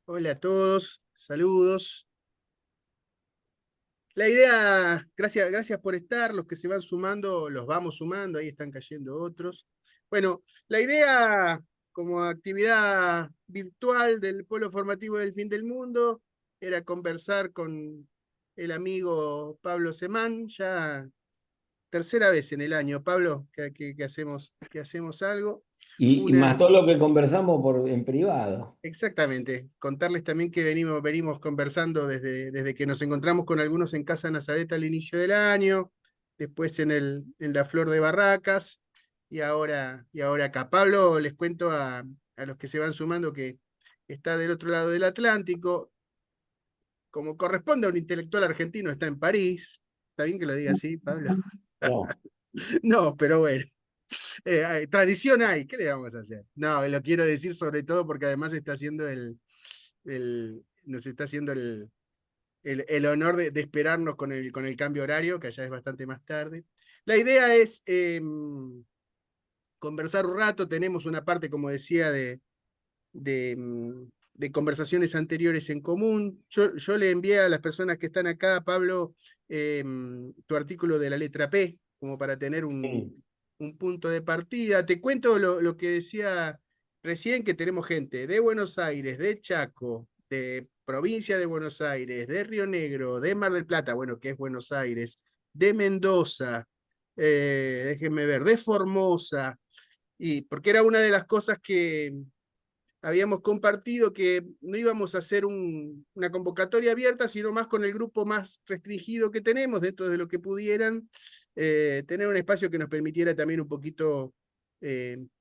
Hola a todos, saludos. La idea, gracias por estar, los que se van sumando, los vamos sumando, ahí están cayendo otros. Bueno, la idea como actividad virtual del Polo Formativo del Fin del Mundo era conversar con el amigo Pablo Semán, ya tercera vez en el año, Pablo, que hacemos algo. Y Una, más todo lo que conversamos en privado. Exactamente. Contarles también que venimos conversando desde que nos encontramos con algunos en Casa Nazaret al inicio del año, después en la Flor de Barracas y ahora acá. Pablo, les cuento a los que se van sumando que está del otro lado del Atlántico, como corresponde a un intelectual argentino, está en París. ¿Está bien que lo diga así, Pablo? No. No, pero bueno. Tradición hay, ¿qué le vamos a hacer? No, lo quiero decir sobre todo porque además está haciendo nos está haciendo el honor de esperarnos con el cambio horario, que allá es bastante más tarde. La idea es conversar un rato, tenemos una parte, como decía, de conversaciones anteriores en común. Yo le envié a las personas que están acá, Pablo, tu artículo de la letra P, como para tener Sí. un punto de partida. Te cuento lo que decía recién, que tenemos gente de Buenos Aires, de Chaco, de provincia de Buenos Aires, de Río Negro, de Mar del Plata, bueno, que es Buenos Aires, de Mendoza, déjenme ver, de Formosa, y porque era una de las cosas que habíamos compartido, que no íbamos a hacer una convocatoria abierta, sino más con el grupo más restringido que tenemos, dentro de lo que pudieran, tener un espacio que nos permitiera también un poquito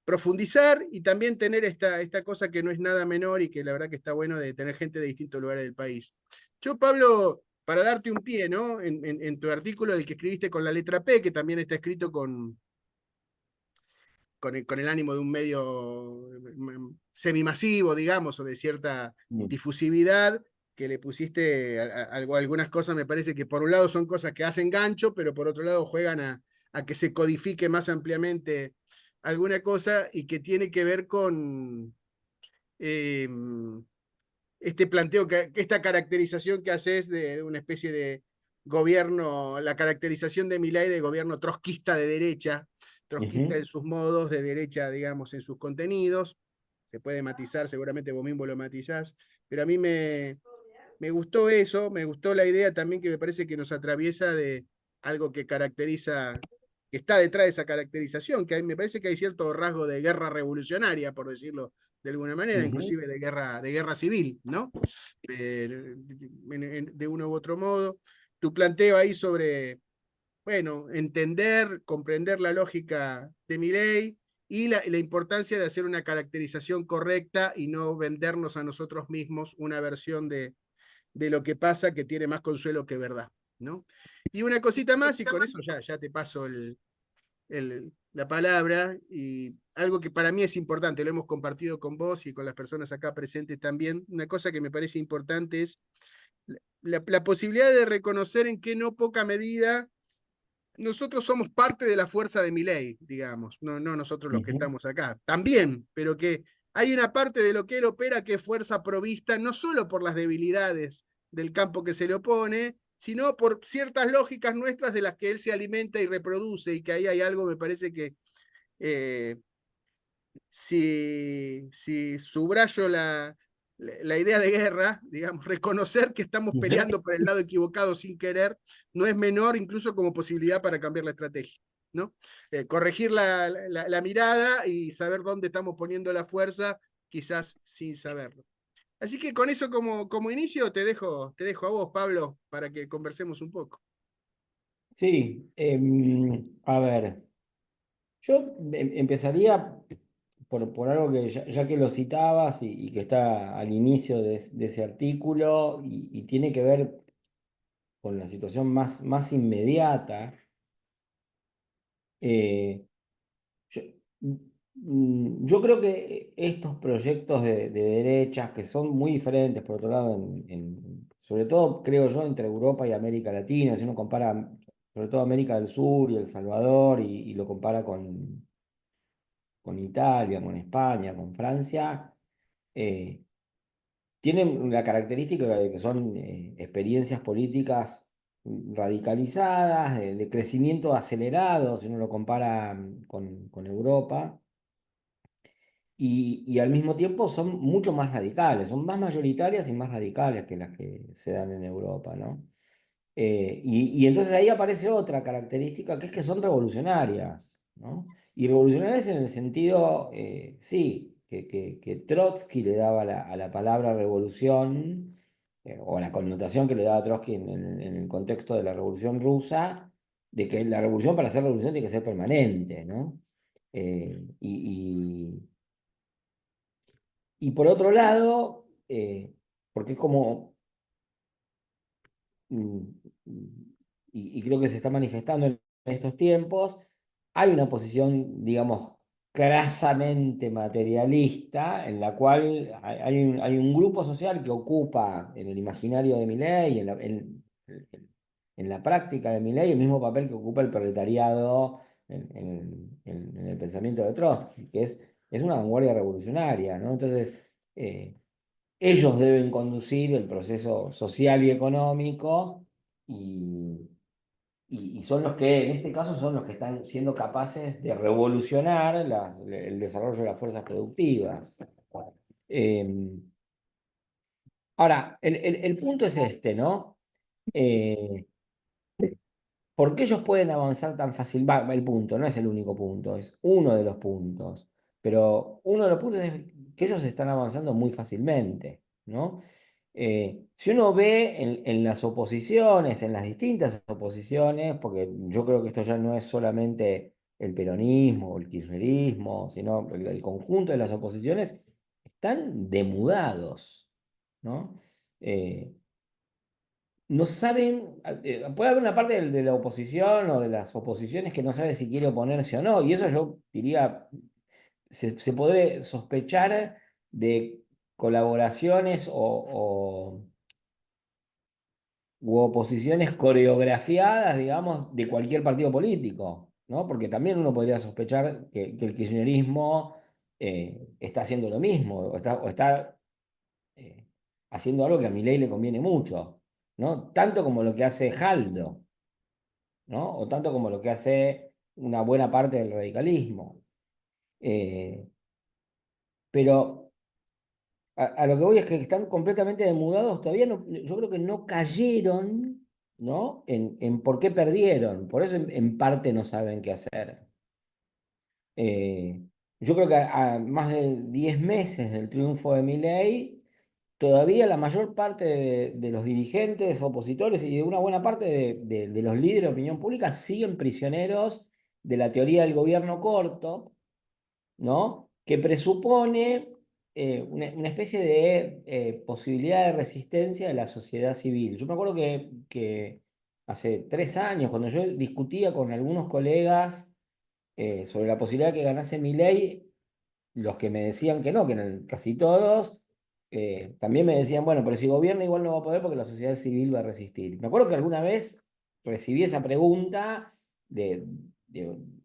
profundizar y también tener esta cosa que no es nada menor y que la verdad que está bueno, de tener gente de distintos lugares del país. Yo, Pablo, para darte un pie, ¿no? En tu artículo, el que escribiste con la letra P, que también está escrito con el ánimo de un medio semimasivo, digamos, o de cierta Mm. difusividad, que le pusiste algunas cosas, me parece que por un lado son cosas que hacen gancho, pero por otro lado juegan a que se codifique más ampliamente alguna cosa y que tiene que ver con eh, este planteo, esta caracterización que haces de una especie de gobierno, la caracterización de Milei de gobierno trotskista de derecha, trotskista en Ujú. sus modos, de derecha, digamos, en sus contenidos. Se puede matizar, seguramente vos mismo lo matizás, pero a mí me gustó eso, me gustó la idea también, que me parece que nos atraviesa de algo que caracteriza, que está detrás de esa caracterización, que me parece que hay cierto rasgo de guerra revolucionaria, por decirlo de alguna manera, Ujú. inclusive de guerra civil, ¿no? De uno u otro modo. Tu planteo ahí sobre, bueno, entender, comprender la lógica de Milei y la importancia de hacer una caracterización correcta y no vendernos a nosotros mismos una versión de lo que pasa que tiene más consuelo que verdad, ¿no? Y una cosita más, y con eso ya te paso la palabra, y algo que para mí es importante, lo hemos compartido con vos y con las personas acá presentes también. Una cosa que me parece importante es la posibilidad de reconocer en qué no poca medida nosotros somos parte de la fuerza de Milei, digamos, no nosotros los que Ujú. estamos acá, también, pero que hay una parte de lo que él opera que es fuerza provista, no solo por las debilidades del campo que se le opone, sino por ciertas lógicas nuestras de las que él se alimenta y reproduce, y que ahí hay algo, me parece que eh, si subrayo la idea de guerra, digamos, reconocer que estamos Ujú. peleando por el lado equivocado sin querer, no es menor, incluso como posibilidad para cambiar la estrategia, ¿no? Corregir la mirada y saber dónde estamos poniendo la fuerza, quizás sin saberlo. Así que con eso como inicio te dejo a vos, Pablo, para que conversemos un poco. Sí, a ver, yo empezaría por algo que ya que lo citabas y que está al inicio de ese artículo y tiene que ver con la situación más inmediata. eh, Yo, yo creo que estos proyectos de derechas, que son muy diferentes, por otro lado, sobre todo creo yo, entre Europa y América Latina, si uno compara sobre todo América del Sur y El Salvador y lo compara con Italia, con España, con Francia, eh, tienen la característica de que son experiencias políticas radicalizadas, de crecimiento acelerado, si uno lo compara con Europa, y al mismo tiempo son mucho más radicales, son más mayoritarias y más radicales que las que se dan en Europa, ¿no? Y entonces ahí aparece otra característica que es que son revolucionarias, ¿no? Y revolucionarias en el sentido, sí, que Trotsky le daba a la palabra revolución, o la connotación que le daba Trotsky en el contexto de la Revolución Rusa, de que la revolución para ser revolución tiene que ser permanente, ¿no? Y por otro lado, porque es como mm, y creo que se está manifestando en estos tiempos, hay una posición, digamos, crasamente materialista, en la cual hay un grupo social que ocupa en el imaginario de Milei, en la práctica de Milei, el mismo papel que ocupa el proletariado en el pensamiento de Trotsky, que es una vanguardia revolucionaria, ¿no? Entonces, ellos deben conducir el proceso social y económico y, y son los que, en este caso, son los que están siendo capaces de revolucionar el desarrollo de las fuerzas productivas. Eh, Ahora, el punto es este, ¿no? Eh, ¿Por qué ellos pueden avanzar tan fácil? Va, el punto, no es el único punto, es uno de los puntos. Pero uno de los puntos es que ellos están avanzando muy fácilmente, ¿no? Si uno ve en las oposiciones, en las distintas oposiciones, porque yo creo que esto ya no es solamente el peronismo o el kirchnerismo, sino el conjunto de las oposiciones, están demudados, ¿no? Eh, no saben, puede haber una parte de la oposición o de las oposiciones que no sabe si quiere oponerse o no, y eso yo diría, se podría sospechar de colaboraciones u oposiciones coreografiadas, digamos, de cualquier partido político, ¿no? Porque también uno podría sospechar que el kirchnerismo está haciendo lo mismo, o está eh, haciendo algo que a Milei le conviene mucho, ¿no? Tanto como lo que hace Jaldo, ¿no? O tanto como lo que hace una buena parte del radicalismo. Eh, pero a lo que voy es que están completamente demudados, todavía no, yo creo que no cayeron, ¿no? En por qué perdieron, por eso en parte no saben qué hacer. Eh, yo creo que a más de 10 meses del triunfo de Milei, todavía la mayor parte de los dirigentes opositores y de una buena parte de los líderes de opinión pública siguen prisioneros de la teoría del gobierno corto, ¿no? Que presupone una especie de posibilidad de resistencia de la sociedad civil. Yo me acuerdo que hace 3 años, cuando yo discutía con algunos colegas sobre la posibilidad de que ganase Milei, los que me decían que no, que eran casi todos, también me decían, bueno, pero si gobierna igual no va a poder porque la sociedad civil va a resistir. Me acuerdo que alguna vez recibí esa pregunta de,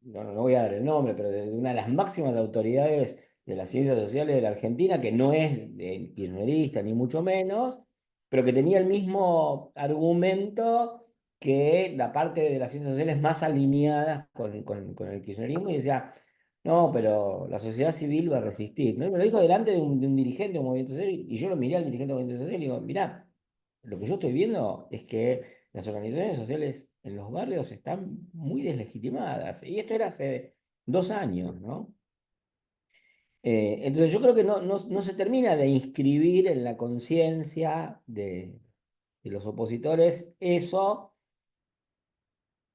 no voy a dar el nombre, pero de una de las máximas autoridades de las ciencias sociales de la Argentina, que no es kirchnerista ni mucho menos, pero que tenía el mismo argumento que la parte de las ciencias sociales más alineadas con el kirchnerismo y decía, no, pero la sociedad civil va a resistir, ¿no? Me lo dijo delante de un dirigente de un movimiento social y yo lo miré al dirigente de un movimiento social y digo, mirá, lo que yo estoy viendo es que las organizaciones sociales en los barrios están muy deslegitimadas. Y esto era hace 2 años, ¿no? Entonces yo creo que no se termina de inscribir en la conciencia de los opositores eso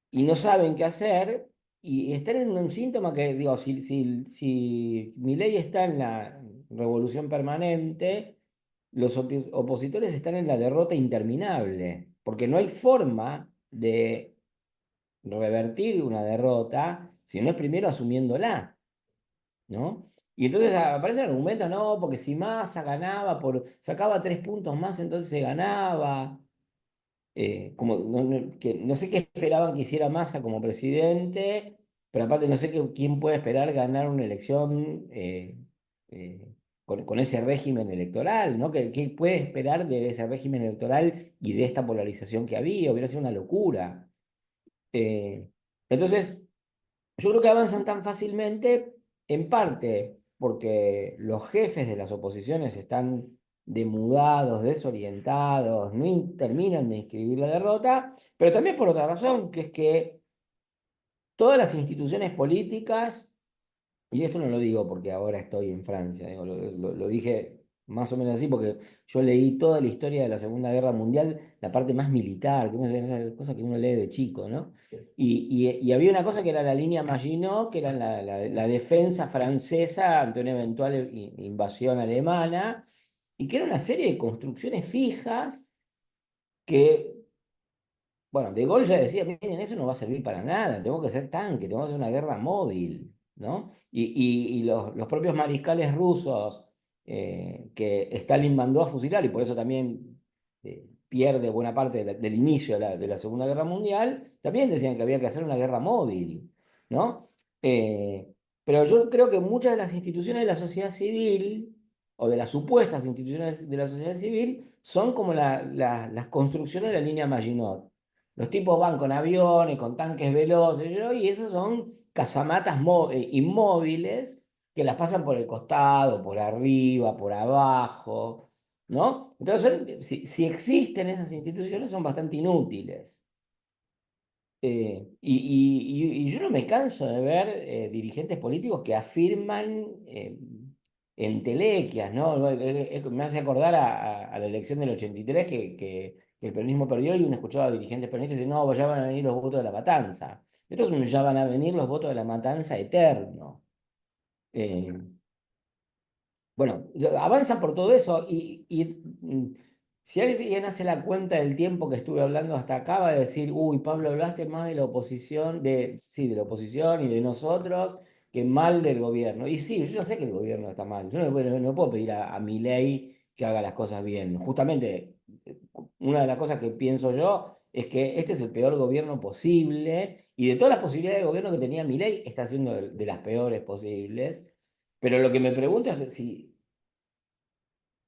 y no saben qué hacer y están en un síntoma que, digo, si Milei está en la revolución permanente, los opositores están en la derrota interminable, porque no hay forma de revertir una derrota si no es primero asumiéndola, ¿no? Y entonces aparecen argumentos, no, porque si Massa ganaba, sacaba 3 puntos más, entonces se ganaba como que no sé qué esperaban que hiciera Massa como presidente, pero aparte no sé quién puede esperar ganar una elección con ese régimen electoral, ¿no? ¿Qué puede esperar de ese régimen electoral y de esta polarización que había? Hubiera sido una locura. Eh, entonces, yo creo que avanzan tan fácilmente, en parte porque los jefes de las oposiciones están demudados, desorientados, no terminan de inscribir la derrota, pero también por otra razón, que es que todas las instituciones políticas, y esto no lo digo porque ahora estoy en Francia, digo, lo dije más o menos así porque yo leí toda la historia de la Segunda Guerra Mundial, la parte más militar, que esas cosas que uno lee de chico, ¿no? Y había una cosa que era la línea Maginot, que era la defensa francesa ante una eventual invasión alemana, y que era una serie de construcciones fijas que bueno, De Gaulle ya decía, miren, eso no va a servir para nada, tenemos que ser tanque, tenemos que hacer una guerra móvil, ¿no? Y los propios mariscales rusos que Stalin mandó a fusilar, y por eso también pierde buena parte del inicio de la Segunda Guerra Mundial, también decían que había que hacer una guerra móvil, ¿no? Eh, pero yo creo que muchas de las instituciones de la sociedad civil, o de las supuestas instituciones de la sociedad civil, son como las construcciones de la línea Maginot. Los tipos van con aviones, con tanques veloces, y esos son casamatas inmóviles que las pasan por el costado, por arriba, por abajo, ¿no? Entonces, si existen esas instituciones, son bastante inútiles. Y yo no me canso de ver dirigentes políticos que afirman entelequias, ¿no? Me hace acordar a la elección del 83 que el peronismo perdió y uno escuchaba a dirigentes peronistas decir, no, pues ya van a venir los votos de la matanza. Estos son ya van a venir los votos de la matanza eterno. Eh, bueno, avanza por todo eso y si alguien hace la cuenta del tiempo que estuve hablando hasta acá, va a decir, uy, Pablo, hablaste más de la oposición, sí, de la oposición y de nosotros, que mal del gobierno. Y sí, yo ya sé que el gobierno está mal. Yo no puedo pedir a Milei que haga las cosas bien. Justamente, una de las cosas que pienso yo es que este es el peor gobierno posible y de todas las posibilidades de gobierno que tenía Milei, está siendo de las peores posibles. Pero lo que me pregunto es si,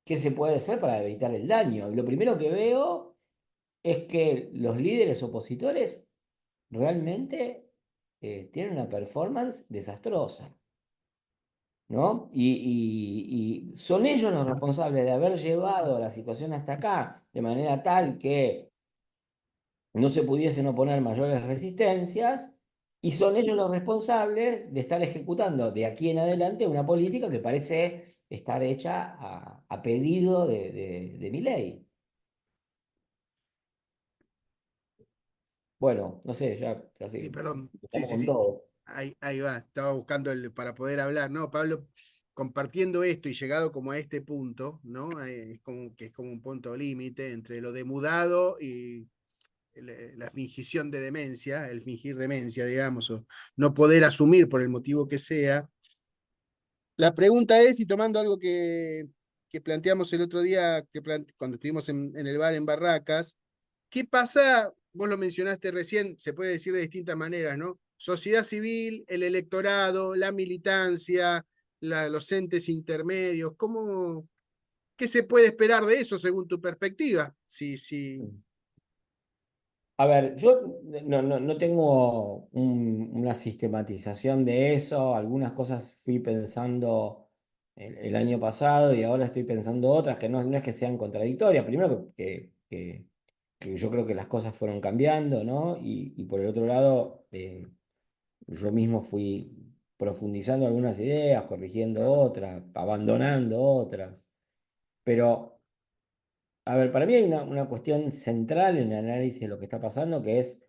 qué se puede hacer para evitar el daño. Y lo primero que veo es que los líderes opositores realmente tienen una performance desastrosa, ¿no? Y son ellos los responsables de haber llevado la situación hasta acá de manera tal que no se pudiesen oponer mayores resistencias. Y son ellos los responsables de estar ejecutando de aquí en adelante una política que parece estar hecha a pedido de Milei. Bueno, no sé, ya Sí, sé, perdón. Sí, estamos sí, con sí. todo. Ahí va. Estaba buscando para poder hablar. No, Pablo, compartiendo esto y llegado como a este punto, ¿no? Es como que es como un punto límite entre lo demudado y la fingición de demencia, el fingir demencia, digamos, o no poder asumir por el motivo que sea. La pregunta es, y tomando algo que planteamos el otro día, cuando estuvimos en el bar en Barracas, ¿qué pasa? Vos lo mencionaste recién, se puede decir de distintas maneras, ¿no? Sociedad civil, el electorado, la militancia, los entes intermedios, ¿qué se puede esperar de eso según tu perspectiva? Sí, sí. A ver, yo no tengo una sistematización de eso. Algunas cosas fui pensando el año pasado y ahora estoy pensando otras que no es que sean contradictorias. Primero que yo creo que las cosas fueron cambiando, ¿no? Y por el otro lado, yo mismo fui profundizando algunas ideas, corrigiendo otras, abandonando otras. Pero, a ver, para mí hay una cuestión central en el análisis de lo que está pasando, que es,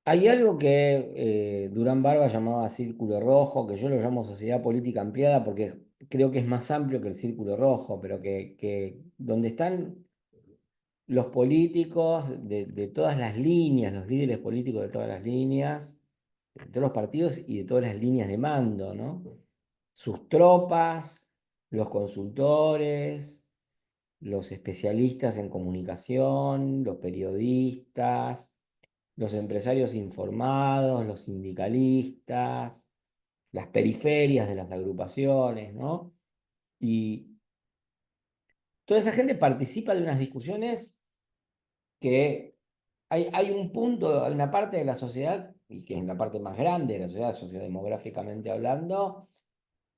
hay algo que Durán Barba llamaba círculo rojo, que yo lo llamo sociedad política ampliada porque creo que es más amplio que el círculo rojo, pero que donde están los políticos de todas las líneas, los líderes políticos de todas las líneas, de todos los partidos y de todas las líneas de mando, ¿no? Sus tropas, los consultores, los especialistas en comunicación, los periodistas, los empresarios informados, los sindicalistas, las periferias de las agrupaciones, ¿no? Y toda esa gente participa de unas discusiones que hay un punto, hay una parte de la sociedad, y que es la parte más grande de la sociedad, sociodemográficamente hablando,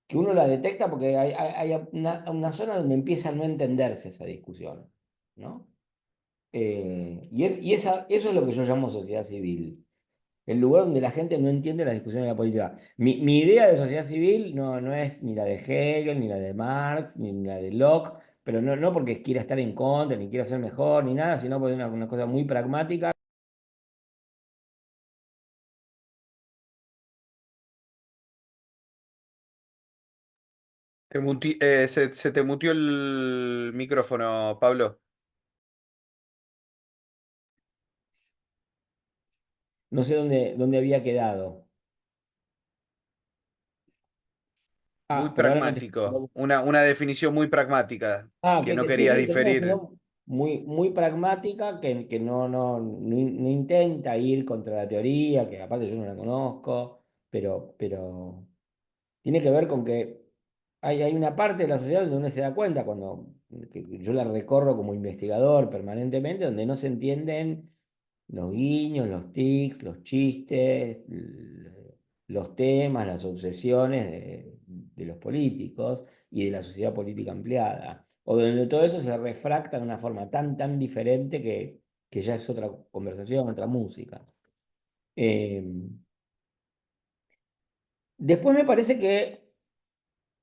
que uno la detecta porque hay una zona donde empieza a no entenderse esa discusión, ¿no? Eso es lo que yo llamo sociedad civil. El lugar donde la gente no entiende la discusión de la política. Mi idea de sociedad civil no es ni la de Hegel, ni la de Marx, ni la de Locke, pero no porque quiera estar en contra, ni quiera ser mejor, ni nada, sino porque es una cosa muy pragmática. Se te mutió el micrófono, Pablo. No sé dónde había quedado. Muy Pero ahora no te pragmático. Una definición muy pragmática, que no Sí, querías sí, tenemos una diferir. visión muy pragmática que no intenta ir contra la teoría, que aparte yo no la conozco, pero tiene que ver con que hay una parte de la sociedad donde uno se da cuenta, que yo la recorro como investigador permanentemente, donde no se entienden los guiños, los tics, los chistes, los temas, las obsesiones de los políticos y de la sociedad política ampliada. O donde todo eso se refracta de una forma tan diferente que ya es otra conversación, otra música. Eh, Después me parece que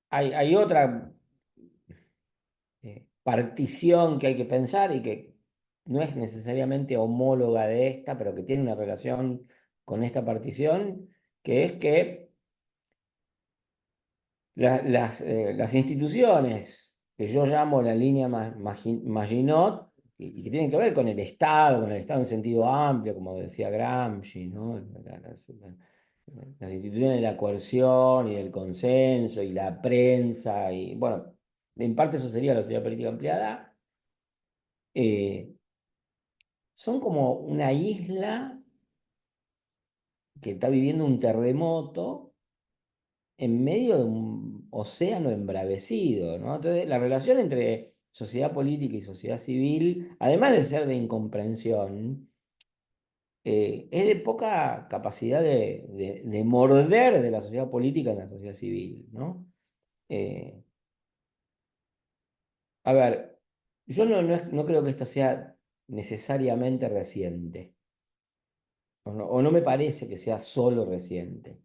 hay otra partición que hay que pensar y que no es necesariamente homóloga de esta, pero que tiene una relación con esta partición, que es que las instituciones que yo llamo la línea Maginot, y que tienen que ver con el Estado en sentido amplio, como decía Gramsci, ¿no? Las instituciones de la coerción y del consenso y la prensa, y bueno, en parte eso sería la sociedad política ampliada, eh, son como una isla que está viviendo un terremoto en medio de un océano embravecido, ¿no? Entonces, la relación entre sociedad política y sociedad civil, además de ser de incomprensión, es de poca capacidad de morder de la sociedad política en la sociedad civil, ¿no? Eh, a ver, yo no creo que esto sea necesariamente reciente, o no me parece que sea solo reciente.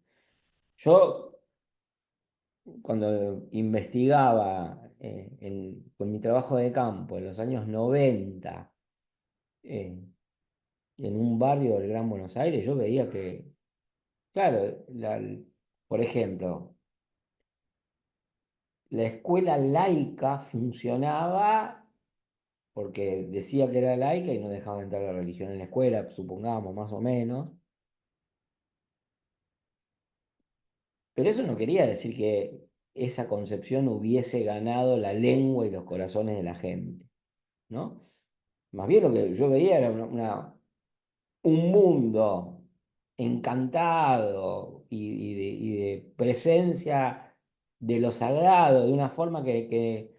Yo cuando investigaba con mi trabajo de campo en los años 90 eh, en un barrio del Gran Buenos Aires, yo veía que, claro, por ejemplo, la escuela laica funcionaba porque decía que era laica y no dejaba entrar la religión en la escuela, supongamos, más o menos, pero eso no quería decir que esa concepción hubiese ganado la lengua y los corazones de la gente, ¿no? Más bien lo que yo veía era un mundo encantado y de presencia de lo sagrado de una forma que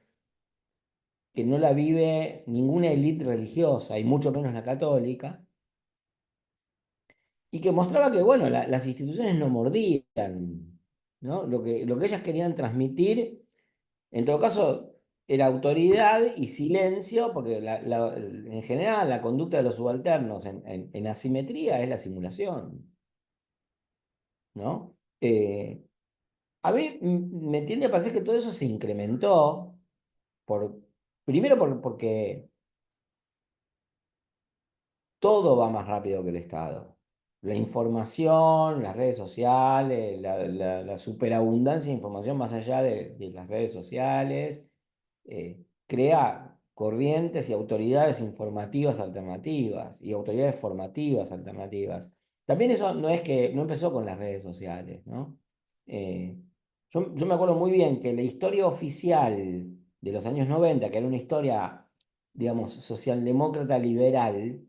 no la vive ninguna élite religiosa, y mucho menos la católica, y que mostraba que, bueno, las instituciones no mordían, ¿no? Lo que ellas querían transmitir, en todo caso, era autoridad y silencio, porque en general la conducta de los subalternos en asimetría es la simulación, ¿no? A mí me tiende a parecer que todo eso se incrementó, por, primero porque todo va más rápido que el Estado. La información, las redes sociales, la superabundancia de información más allá de las redes sociales, crea corrientes y autoridades informativas alternativas y autoridades formativas alternativas. También eso no es que no empezó con las redes sociales, ¿no? Eh, yo me acuerdo muy bien que la historia oficial de los años 90, que era una historia, digamos, socialdemócrata liberal,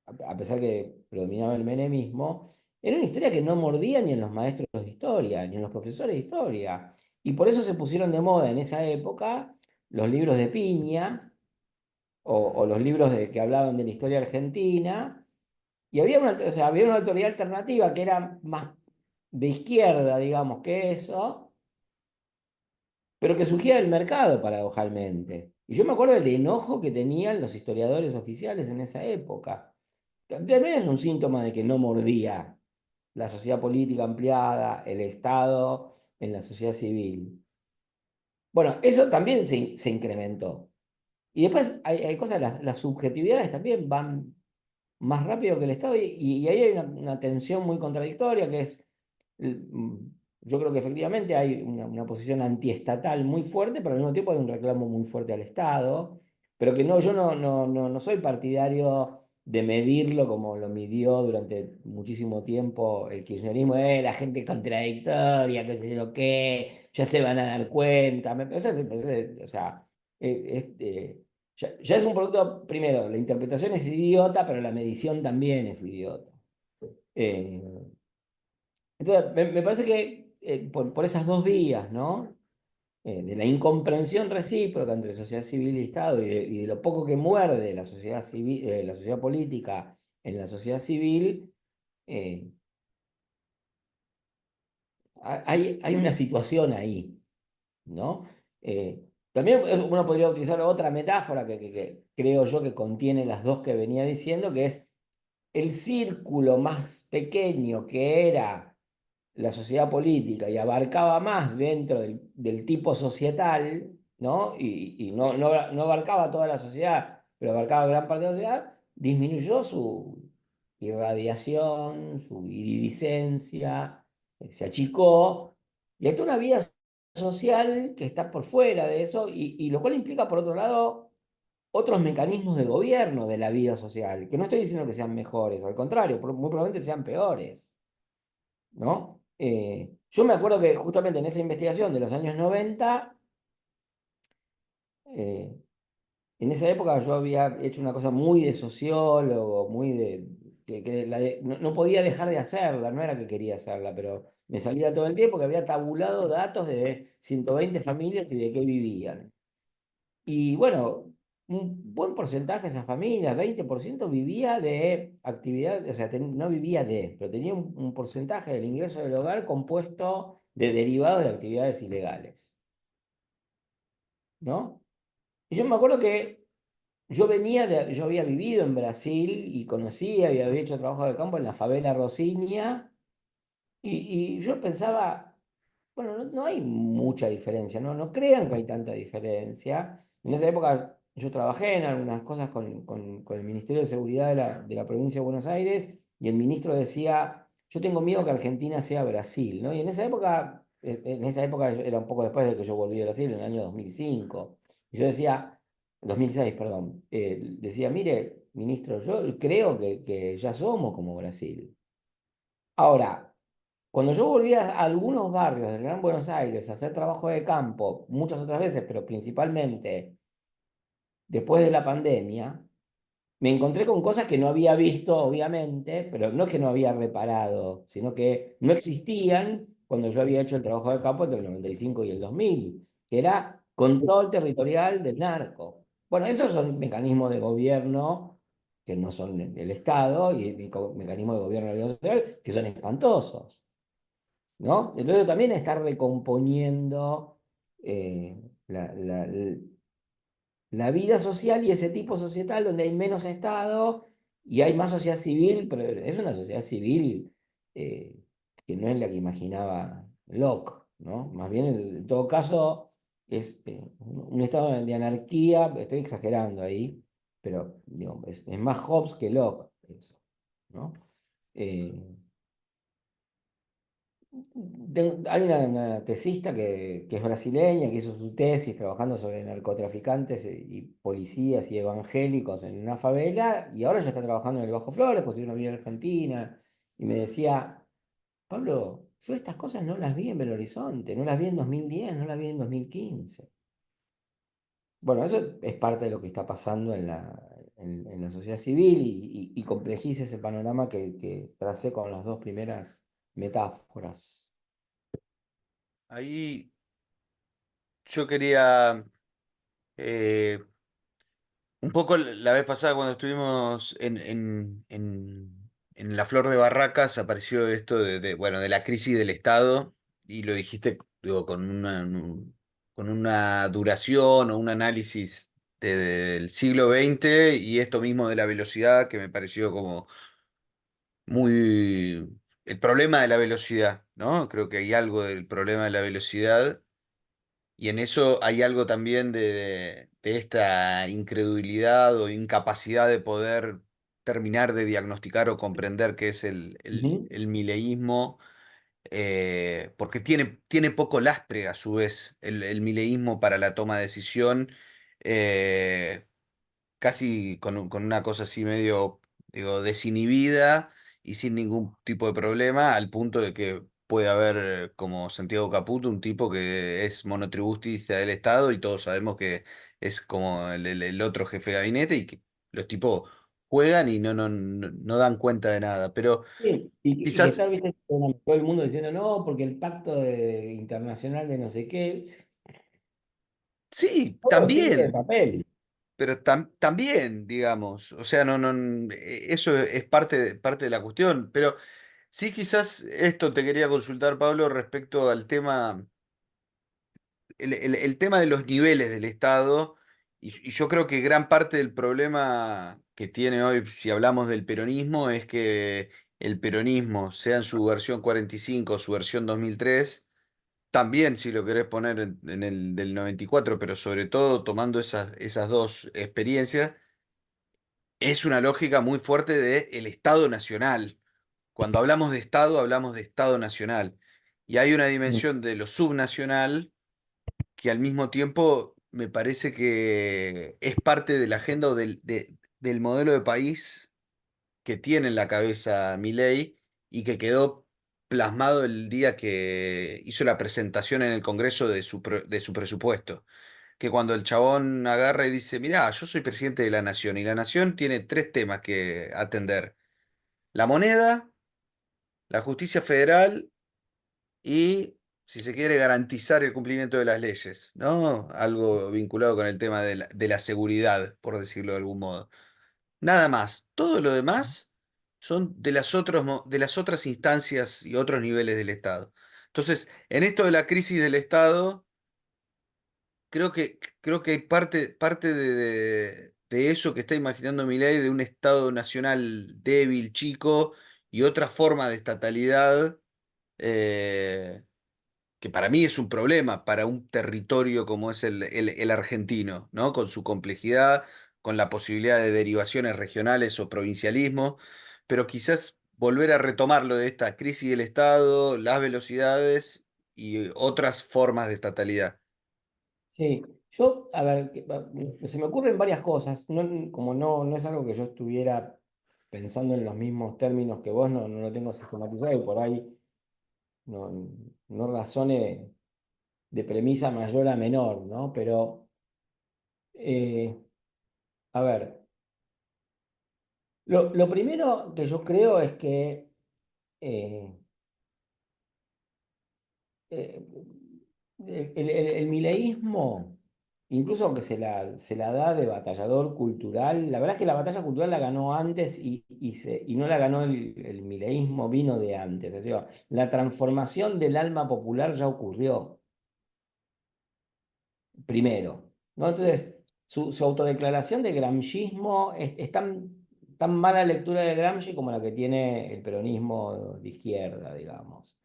a pesar que predominaba el menemismo, era una historia que no mordía ni en los maestros de historia, ni en los profesores de historia. Y por eso se pusieron de moda en esa época los libros de Piña o los libros que hablaban de la historia argentina. Y había o sea, había una autoridad alternativa que era más de izquierda, digamos, que eso, pero que surgía del mercado, paradojalmente. Y yo me acuerdo del enojo que tenían los historiadores oficiales en esa época. También es un síntoma de que no mordía la sociedad política ampliada, el Estado en la sociedad civil. Bueno, eso también se incrementó. Y después hay cosas, las subjetividades también van más rápido que el Estado y ahí hay una tensión muy contradictoria que es, mm, yo creo que efectivamente hay una posición antiestatal muy fuerte, pero al mismo tiempo hay un reclamo muy fuerte al Estado, pero que no, yo no soy partidario de medirlo como lo midió durante muchísimo tiempo el kirchnerismo, la gente contradictoria, qué sé yo qué, ya se van a dar cuenta, o sea, ya es un producto, primero, la interpretación es idiota, pero la medición también es idiota. Eh, entonces, me parece que por esas dos vías, ¿no? De la incomprensión recíproca entre sociedad civil y Estado y de lo poco que muerde la sociedad civil, la sociedad política en la sociedad civil, eh, hay una situación ahí, ¿no? También uno podría utilizar otra metáfora que creo yo que contiene las dos que venía diciendo, que es el círculo más pequeño que era la sociedad política y abarcaba más dentro del tipo societal, ¿no? Y no abarcaba toda la sociedad, pero abarcaba gran parte de la sociedad, disminuyó su irradiación, su iridiscencia, se achicó, y hay toda una vida social que está por fuera de eso, y lo cual implica, por otro lado, otros mecanismos de gobierno de la vida social, que no estoy diciendo que sean mejores, al contrario, muy probablemente sean peores, ¿no? Yo me acuerdo que justamente en esa investigación de los años 90, eh, en esa época yo había hecho una cosa muy de sociólogo, muy no podía dejar de hacerla, no era que quería hacerla, pero me salía todo el tiempo que había tabulado datos de 120 familias y de qué vivían. Y bueno, un buen porcentaje de esas familias, 20% vivía de actividad, o sea, no vivía pero tenía un porcentaje del ingreso del hogar compuesto de derivados de actividades ilegales, ¿no? Y yo me acuerdo que yo había vivido en Brasil y conocía, había hecho trabajo de campo en la favela Rocinha, y yo pensaba, bueno, no hay mucha diferencia, ¿no? No crean que hay tanta diferencia. En esa época yo trabajé en algunas cosas con el Ministerio de Seguridad de la provincia de Buenos Aires y el ministro decía, yo tengo miedo que Argentina sea Brasil, ¿no? Y en esa época era un poco después de que yo volví a Brasil, en el año 2005. Y yo decía, 2006, perdón, decía, mire, ministro, yo creo que ya somos como Brasil. Ahora, cuando yo volví a algunos barrios del Gran Buenos Aires a hacer trabajo de campo, muchas otras veces, pero principalmente después de la pandemia, me encontré con cosas que no había visto, obviamente, pero no es que no había reparado, sino que no existían cuando yo había hecho el trabajo de campo entre el 95 y el 2000, que era control territorial del narco. Bueno, esos son mecanismos de gobierno que no son el Estado y mecanismos de gobierno de la vida social que son espantosos. ¿No? Entonces también está recomponiendo eh, la, la- la vida social y ese tipo societal donde hay menos Estado y hay más sociedad civil, pero es una sociedad civil eh, que no es la que imaginaba Locke, ¿no? Más bien, en todo caso, es un estado de anarquía, estoy exagerando ahí, pero digo, es más Hobbes que Locke, eso, ¿no? Eh, Hay una tesista que es brasileña, que hizo su tesis trabajando sobre narcotraficantes y policías y evangélicos en una favela, y ahora ya está trabajando en el Bajo Flores, pues no vive en Argentina, y me decía, Pablo, yo estas cosas no las vi en Belo Horizonte, no las vi en 2010, no las vi en 2015. Bueno, eso es parte de lo que está pasando en la sociedad civil y complejiza ese panorama que tracé con las dos primeras metáforas. Ahí yo quería, eh, un poco la vez pasada cuando estuvimos en la Flor de Barracas, apareció esto bueno, de la crisis del Estado, y lo dijiste, digo, con una duración o un análisis del siglo XX, y esto mismo de la velocidad que me pareció como muy... El problema de la velocidad, ¿no? Creo que hay algo del problema de la velocidad. Y en eso hay algo también de esta incredulidad o incapacidad de poder terminar de diagnosticar o comprender qué es Ujú. el mileísmo, porque tiene poco lastre a su vez el mileísmo para la toma de decisión. eh, Casi con una cosa así medio, digo, desinhibida y sin ningún tipo de problema, al punto de que puede haber, como Santiago Caputo, un tipo que es monotributista del Estado y todos sabemos que es como el otro jefe de gabinete y que los tipos juegan y no dan cuenta de nada. Pero Sí, y que está, quizás, viste, todo el mundo diciendo no, porque el internacional de no sé qué, sí, todo sigue de también. papel. Pero también, digamos, o sea, eso es parte de la cuestión, pero sí, quizás esto te quería consultar, Pablo, respecto al tema, el tema de los niveles del Estado, y yo creo que gran parte del problema que tiene hoy, si hablamos del peronismo, es que el peronismo, sea en su versión 45 o su versión 2003, también si lo querés poner en el del 94, pero sobre todo tomando esas dos experiencias, es una lógica muy fuerte de el Estado nacional. Cuando hablamos de Estado nacional. Y hay una Mm. dimensión de lo subnacional que al mismo tiempo me parece que es parte de la agenda o del modelo de país que tiene en la cabeza Milei y que quedó plasmado el día que hizo la presentación en el Congreso de su presupuesto. Que cuando el chabón agarra y dice, mirá, yo soy presidente de la nación y la nación tiene tres temas que atender: la moneda, la justicia federal y, si se quiere, garantizar el cumplimiento de las leyes, ¿no? Algo vinculado con el tema de la seguridad, por decirlo de algún modo. Nada más. Todo lo demás son de las otras instancias y otros niveles del Estado. Entonces, en esto de la crisis del Estado, creo que hay parte de eso que está imaginando Milei, de un Estado nacional débil, chico, y otra forma de estatalidad. eh, que para mí es un problema para un territorio como es el argentino, ¿no? Con su complejidad, con la posibilidad de derivaciones regionales o provincialismo, pero quizás volver a retomar lo de esta crisis del Estado, las velocidades y otras formas de estatalidad. Sí, yo, a ver, se me ocurren varias cosas, como no es algo que yo estuviera pensando en los mismos términos que vos, no lo tengo sistematizado y por ahí no, no razone de premisa mayor a menor, ¿no? Pero, eh, a ver, lo primero que yo creo es que eh, eh, el mileísmo, incluso aunque se la da de batallador cultural, la verdad es que la batalla cultural la ganó antes y no la ganó el mileísmo, vino de antes. O sea, la transformación del alma popular ya ocurrió primero, ¿no? Entonces, su autodeclaración de gramscismo es tan mala lectura de Gramsci como la que tiene el peronismo de izquierda, digamos.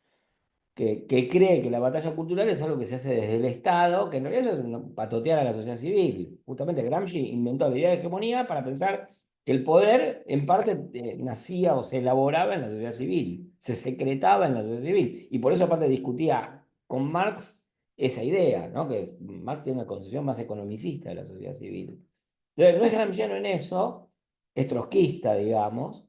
Que cree que la batalla cultural es algo que se hace desde el Estado, que en realidad es patotear a la sociedad civil. Justamente Gramsci inventó la idea de hegemonía para pensar que el poder en parte nacía o se elaboraba en la sociedad civil, se secretaba en la sociedad civil. Y por eso aparte discutía con Marx esa idea, ¿no? Marx tiene una concepción más economicista de la sociedad civil. Entonces, no es gramsciano en eso, es trotskista, digamos,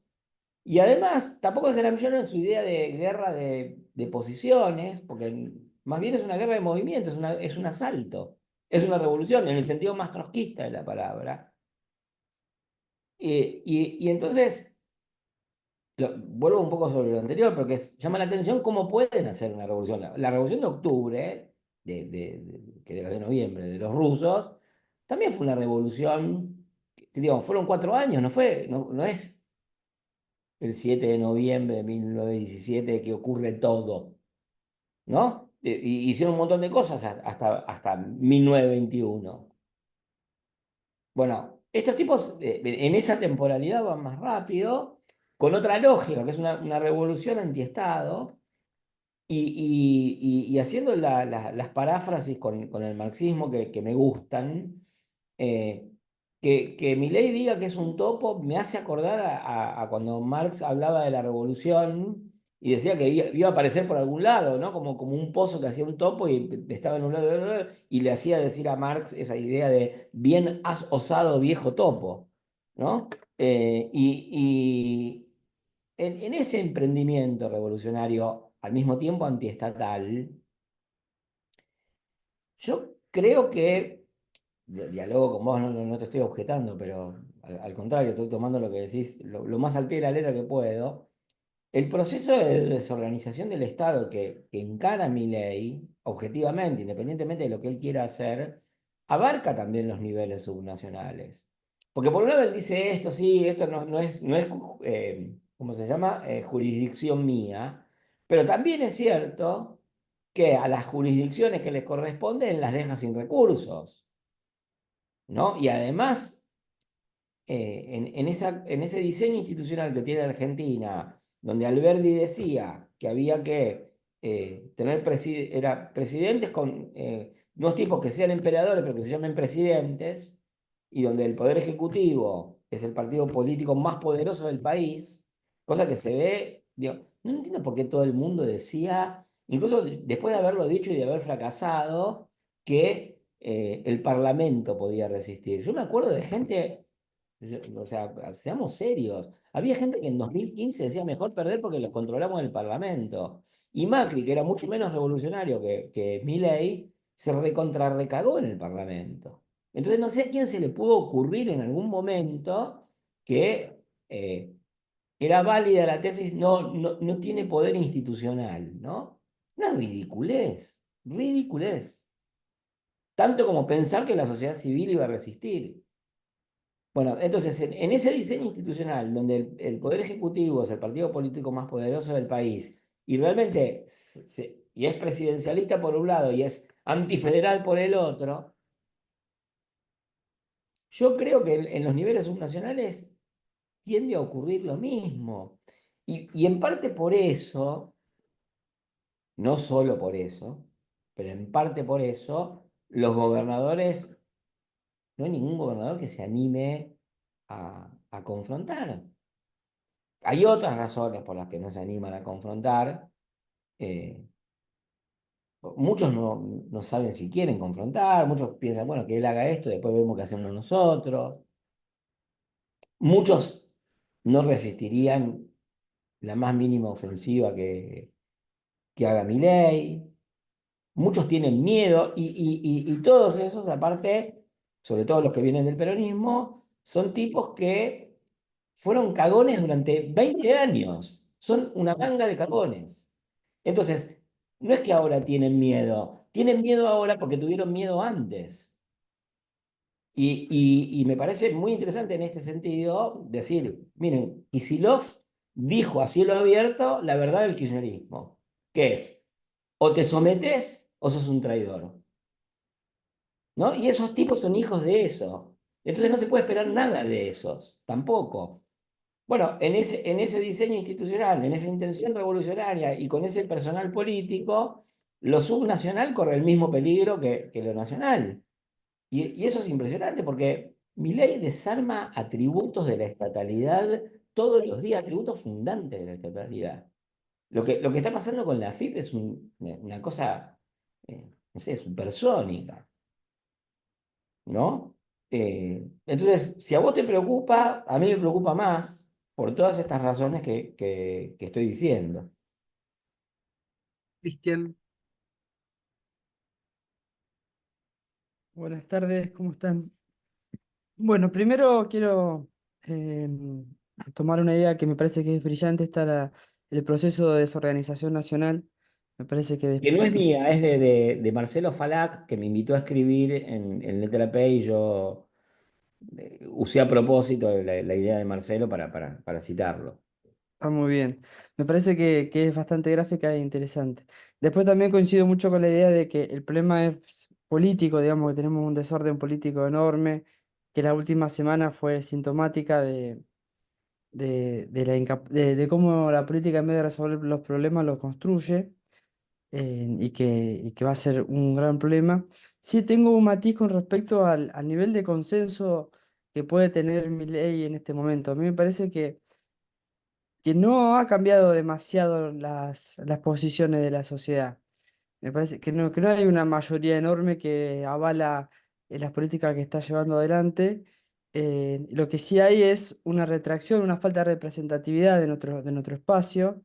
y además, tampoco es gramsciano en su idea de guerra de posiciones, porque más bien es una guerra de movimiento, es un asalto. Es una revolución en el sentido más trotskista de la palabra. Y entonces, vuelvo un poco sobre lo anterior, porque llama la atención cómo pueden hacer una revolución. La revolución de octubre, que de la de noviembre, de los rusos, también fue una revolución, digamos, fueron 4 años, no es el 7 de noviembre de 1917 que ocurre todo, ¿no? Hicieron un montón de cosas hasta 1921. Bueno, estos tipos en esa temporalidad van más rápido, con otra lógica, que es una revolución antiestado, y haciendo las paráfrasis con el marxismo que me gustan, eh, que Milei diga que es un topo me hace acordar a cuando Marx hablaba de la revolución y decía que iba a aparecer por algún lado, ¿no? Como un pozo que hacía un topo y estaba en un lado y le hacía decir a Marx esa idea de bien has osado viejo topo, ¿no? Y en ese emprendimiento revolucionario, al mismo tiempo antiestatal, yo creo que dialogo con vos, no te estoy objetando, pero al contrario, estoy tomando lo que decís lo más al pie de la letra que puedo. El proceso de desorganización del Estado que encara Milei, objetivamente, independientemente de lo que él quiera hacer, abarca también los niveles subnacionales. Porque por un lado él dice esto, sí, esto no es ¿cómo se llama? Jurisdicción mía, pero también es cierto que a las jurisdicciones que les corresponden las deja sin recursos, ¿no? Y además en ese diseño institucional que tiene Argentina, donde Alberdi decía que había que tener presidentes con unos tipos que sean emperadores, pero que se llamen presidentes, y donde el poder ejecutivo es el partido político más poderoso del país, cosa que se ve, digo, no entiendo por qué todo el mundo decía, incluso después de haberlo dicho y de haber fracasado, que el Parlamento podía resistir. Yo me acuerdo de gente o sea, seamos serios. Había gente que en 2015 decía mejor perder porque los controlamos en el Parlamento. Y Macri, que era mucho menos revolucionario que Milei, se recontrarrecagó en el Parlamento. Entonces no sé a quién se le pudo ocurrir en algún momento que era válida la tesis, no tiene poder institucional, ¿no? Una ridiculez, ridiculez. Tanto como pensar que la sociedad civil iba a resistir. Bueno, entonces, en ese diseño institucional, donde el Poder Ejecutivo es el partido político más poderoso del país, y realmente y es presidencialista por un lado y es antifederal por el otro, yo creo que en los niveles subnacionales tiende a ocurrir lo mismo. Y en parte por eso, no solo por eso, pero en parte por eso, los gobernadores, no hay ningún gobernador que se anime a confrontar. Hay otras razones por las que no se animan a confrontar. eh, Muchos no saben si quieren confrontar, muchos piensan, bueno, que él haga esto, después vemos qué hacemos nosotros. Muchos no resistirían la más mínima ofensiva que haga Milei. Muchos tienen miedo y todos esos, aparte, sobre todo los que vienen del peronismo, son tipos que fueron cagones durante 20 años. Son una manga de cagones. Entonces, no es que ahora tienen miedo ahora porque tuvieron miedo antes. Y me parece muy interesante en este sentido decir, miren, Kicillof dijo a cielo abierto la verdad del kirchnerismo, que es, o te sometes o sos un traidor, ¿no? Y esos tipos son hijos de eso. Entonces no se puede esperar nada de esos, tampoco. Bueno, en ese diseño institucional, en esa intención revolucionaria y con ese personal político, lo subnacional corre el mismo peligro que lo nacional. Y eso es impresionante porque Milei desarma atributos de la estatalidad todos los días, atributos fundantes de la estatalidad. Lo que está pasando con la AFIP es una cosa, no sé, supersónica, ¿no? Entonces, si a vos te preocupa, a mí me preocupa más por todas estas razones que estoy diciendo. Cristian, Buenas tardes, ¿cómo están? Bueno, primero quiero eh, tomar una idea que me parece que es brillante, el proceso de desorganización nacional. Me parece que Que no es mía, es de Marcelo Falac, que me invitó a escribir en Letra P y yo usé a propósito la idea de Marcelo para citarlo. está muy bien. Me parece que es bastante gráfica e interesante. Después también coincido mucho con la idea de que el problema es político, digamos que tenemos un desorden político enorme, que la última semana fue sintomática de cómo la política en vez de resolver los problemas los construye. Y que va a ser un gran problema. Sí, tengo un matiz con respecto al nivel de consenso que puede tener Milei en este momento. A mí me parece que no ha cambiado demasiado las posiciones de la sociedad. Me parece que no hay una mayoría enorme que avala las políticas que está llevando adelante. Lo que sí hay es una retracción, una falta de representatividad de nuestro espacio.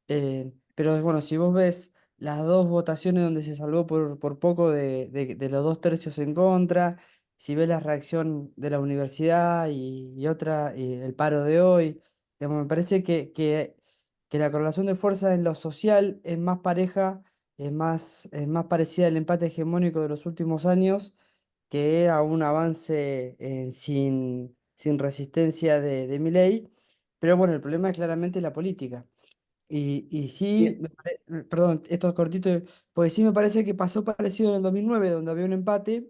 Pero bueno, si vos ves las dos votaciones donde se salvó por poco de los dos tercios en contra, si ves la reacción de la universidad y otra, y el paro de hoy, digamos, me parece que la correlación de fuerzas en lo social es más pareja, es más parecida al empate hegemónico de los últimos años que a un avance sin resistencia de Milei. Pero bueno, el problema es claramente la política. Y sí, Bien. perdón, esto es cortito, porque sí me parece que pasó parecido en el 2009 donde había un empate,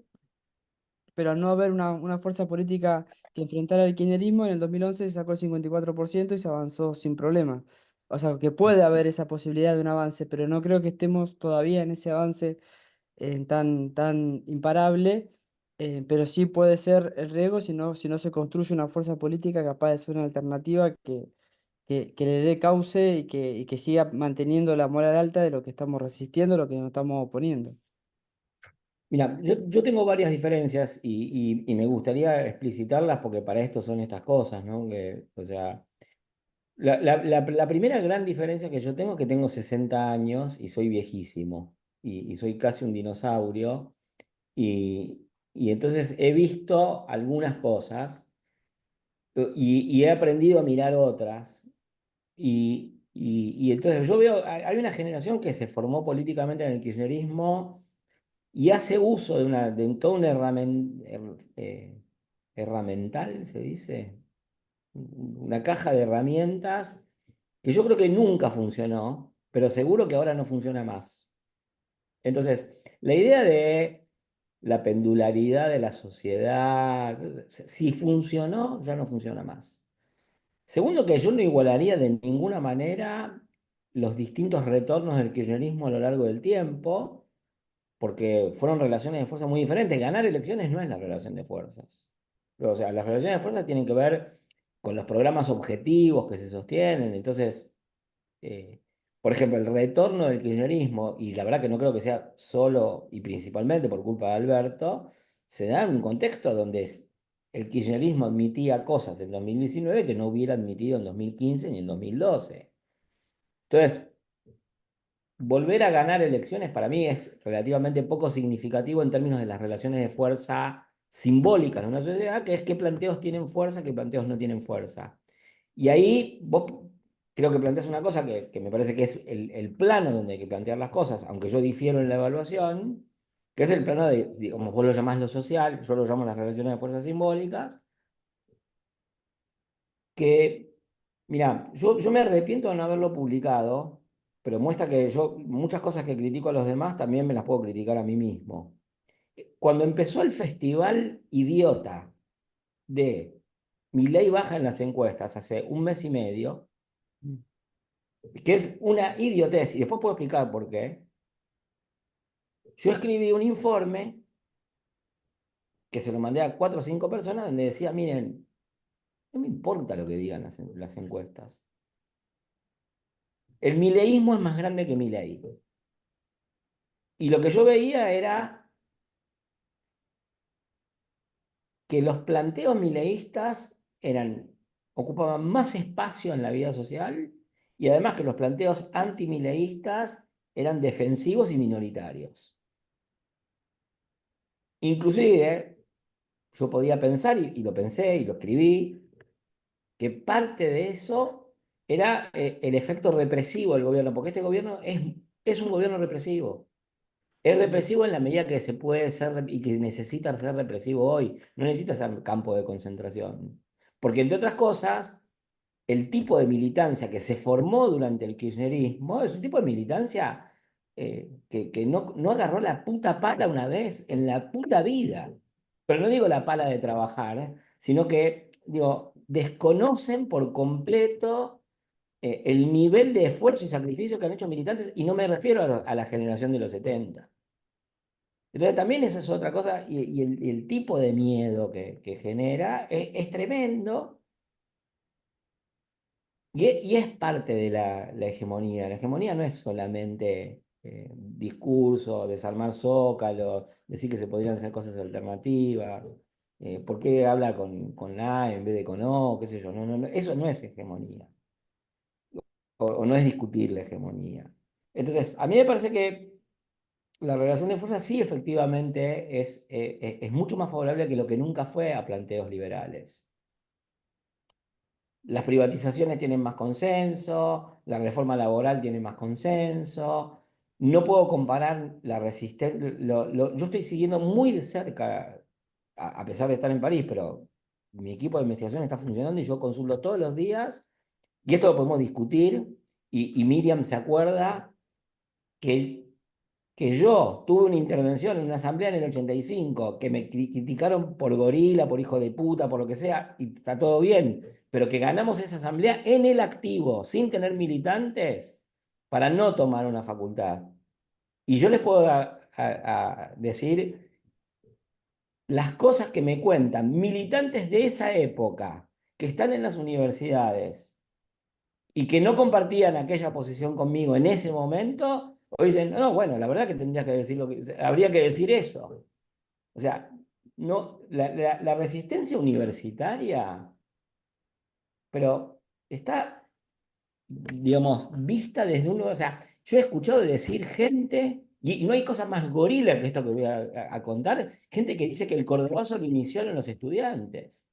pero al no haber una fuerza política que enfrentara al kirchnerismo, en el 2011 se sacó el 54% y se avanzó sin problema. O sea, que puede haber esa posibilidad de un avance, pero no creo que estemos todavía en ese avance tan imparable, pero sí puede ser el riesgo si no se construye una fuerza política capaz de ser una alternativa que le dé cauce y que siga manteniendo la moral alta de lo que estamos resistiendo, lo que nos estamos oponiendo. Mira, yo tengo varias diferencias y me gustaría explicitarlas porque para esto son estas cosas, ¿no? O sea, la primera gran diferencia que yo tengo es que tengo 60 años y soy viejísimo y soy casi un dinosaurio y entonces he visto algunas cosas y he aprendido a mirar otras y entonces yo veo, hay una generación que se formó políticamente en el kirchnerismo y hace uso de todo un herramental, se dice, una caja de herramientas que yo creo que nunca funcionó, pero seguro que ahora no funciona más. Entonces, la idea de la pendularidad de la sociedad, si funcionó, ya no funciona más. Segundo, que yo no igualaría de ninguna manera los distintos retornos del kirchnerismo a lo largo del tiempo, porque fueron relaciones de fuerza muy diferentes. Ganar elecciones no es la relación de fuerzas. O sea, las relaciones de fuerzas tienen que ver con los programas objetivos que se sostienen. Entonces, eh, por ejemplo, el retorno del kirchnerismo, y la verdad que no creo que sea solo y principalmente por culpa de Alberto, se da en un contexto donde el kirchnerismo admitía cosas en 2019 que no hubiera admitido en 2015 ni en 2012. Entonces, volver a ganar elecciones para mí es relativamente poco significativo en términos de las relaciones de fuerza simbólicas de una sociedad, que es qué planteos tienen fuerza, qué planteos no tienen fuerza. Y ahí vos creo que planteas una cosa que me parece que es el plano donde hay que plantear las cosas, aunque yo difiero en la evaluación, que es el plano de, digamos, vos lo llamás lo social, yo lo llamo las relaciones de fuerza simbólicas, que, mira, yo me arrepiento de no haberlo publicado, pero muestra que yo muchas cosas que critico a los demás también me las puedo criticar a mí mismo. Cuando empezó el festival idiota de Milei baja en las encuestas hace un mes y medio, Mm. que es una idiotez, y después puedo explicar por qué, yo escribí un informe que se lo mandé a 4 o 5 personas donde decía, miren, no me importa lo que digan las encuestas. El mileísmo es más grande que Milei. Y lo que yo veía era que los planteos mileístas ocupaban más espacio en la vida social y además que los planteos antimileístas eran defensivos y minoritarios. Inclusive, yo podía pensar, y lo pensé y lo escribí, que parte de eso era el efecto represivo del gobierno, porque este gobierno es un gobierno represivo. Es represivo en la medida que se puede ser y que necesita ser represivo hoy. No necesita ser campo de concentración. Porque, entre otras cosas, el tipo de militancia que se formó durante el kirchnerismo es un tipo de militancia que no agarró la puta pala una vez en la puta vida. Pero no digo la pala de trabajar, sino que, digo, desconocen por completo el nivel de esfuerzo y sacrificio que han hecho militantes, y no me refiero a la generación de los 70. Entonces también esa es otra cosa, y el tipo de miedo que genera es tremendo, y es parte de la hegemonía. La hegemonía no es solamente discurso, desarmar zócalos, decir que se podrían hacer cosas alternativas, por qué habla con la en vez de con O, qué sé yo. No, eso no es hegemonía, o no es discutir la hegemonía. Entonces, a mí me parece que la relación de fuerza sí efectivamente es mucho más favorable que lo que nunca fue a planteos liberales. Las privatizaciones tienen más consenso, la reforma laboral tiene más consenso. No puedo comparar la resistencia. Yo estoy siguiendo muy de cerca, a pesar de estar en París, pero mi equipo de investigación está funcionando y yo consulto todos los días, y esto lo podemos discutir, y Miriam se acuerda que yo tuve una intervención en una asamblea en el 85, que me criticaron por gorila, por hijo de puta, por lo que sea, y está todo bien, pero que ganamos esa asamblea en el activo, sin tener militantes, para no tomar una facultad. Y yo les puedo decir las cosas que me cuentan militantes de esa época, que están en las universidades y que no compartían aquella posición conmigo en ese momento, hoy dicen, no, bueno, la verdad que tendría que decir habría que decir eso. O sea, no, la resistencia universitaria, pero está, digamos, vista desde uno, o sea, yo he escuchado decir gente, y no hay cosa más gorila que esto que voy a contar, gente que dice que el cordobazo lo iniciaron los estudiantes.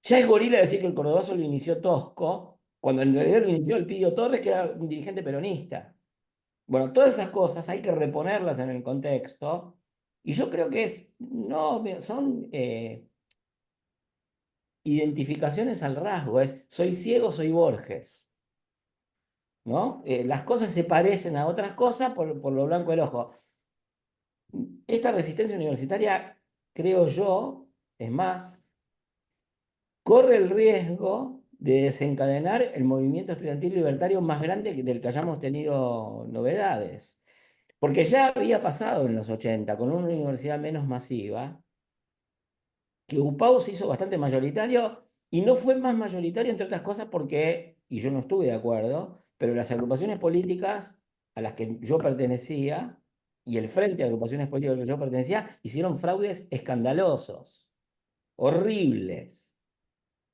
Ya es gorila decir que el cordobazo lo inició Tosco, cuando en realidad lo inició el Pidio Torres, que era un dirigente peronista. Bueno, todas esas cosas hay que reponerlas en el contexto, y yo creo que no, son identificaciones al rasgo, soy ciego, soy Borges, ¿no? Las cosas se parecen a otras cosas por lo blanco del ojo. Esta resistencia universitaria, creo yo, es más, corre el riesgo de desencadenar el movimiento estudiantil libertario más grande del que hayamos tenido novedades. Porque ya había pasado en los 80, con una universidad menos masiva, que UPAU se hizo bastante mayoritario, y no fue más mayoritario, entre otras cosas, porque, y yo no estuve de acuerdo, pero las agrupaciones políticas a las que yo pertenecía y el frente de agrupaciones políticas al que yo pertenecía hicieron fraudes escandalosos, horribles,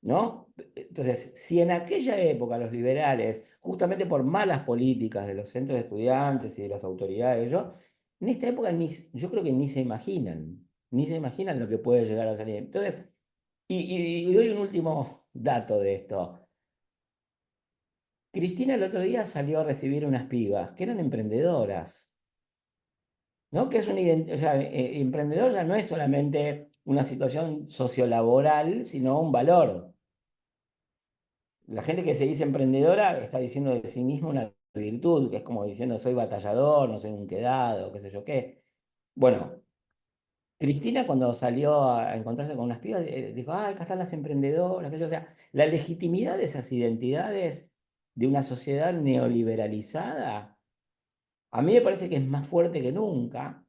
¿no? Entonces, si en aquella época los liberales, justamente por malas políticas de los centros de estudiantes y de las autoridades, en esta época yo creo que ni se imaginan lo que puede llegar a salir. Entonces, y doy un último dato de esto. Cristina el otro día salió a recibir unas pibas que eran emprendedoras, ¿no? Que es o sea, emprendedor ya no es solamente una situación sociolaboral, sino un valor. La gente que se dice emprendedora está diciendo de sí misma una virtud, que es como diciendo soy batallador, no soy un quedado, qué sé yo qué. Bueno, Cristina cuando salió a encontrarse con unas pibas, dijo, ah, acá están las emprendedoras, o sea, la legitimidad de esas identidades de una sociedad neoliberalizada, a mí me parece que es más fuerte que nunca.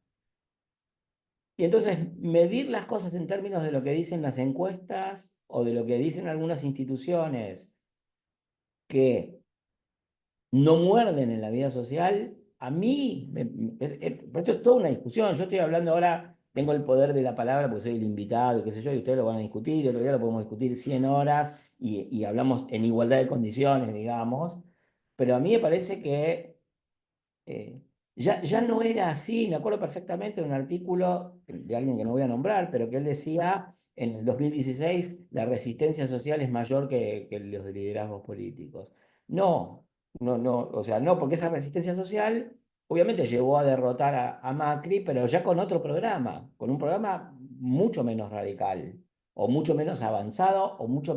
Y entonces medir las cosas en términos de lo que dicen las encuestas o de lo que dicen algunas instituciones que no muerden en la vida social, a mí, pero esto es toda una discusión. Yo estoy hablando ahora, tengo el poder de la palabra porque soy el invitado y qué sé yo, y ustedes lo van a discutir, y otro día lo podemos discutir 100 horas y hablamos en igualdad de condiciones, digamos, pero a mí me parece que ya no era así. Me acuerdo perfectamente de un artículo de alguien que no voy a nombrar, pero que él decía en el 2016 la resistencia social es mayor que los liderazgos políticos. No, no, o sea, no, porque esa resistencia social obviamente llevó a derrotar a Macri, pero ya con otro programa, con un programa mucho menos radical, o mucho menos avanzado, o mucho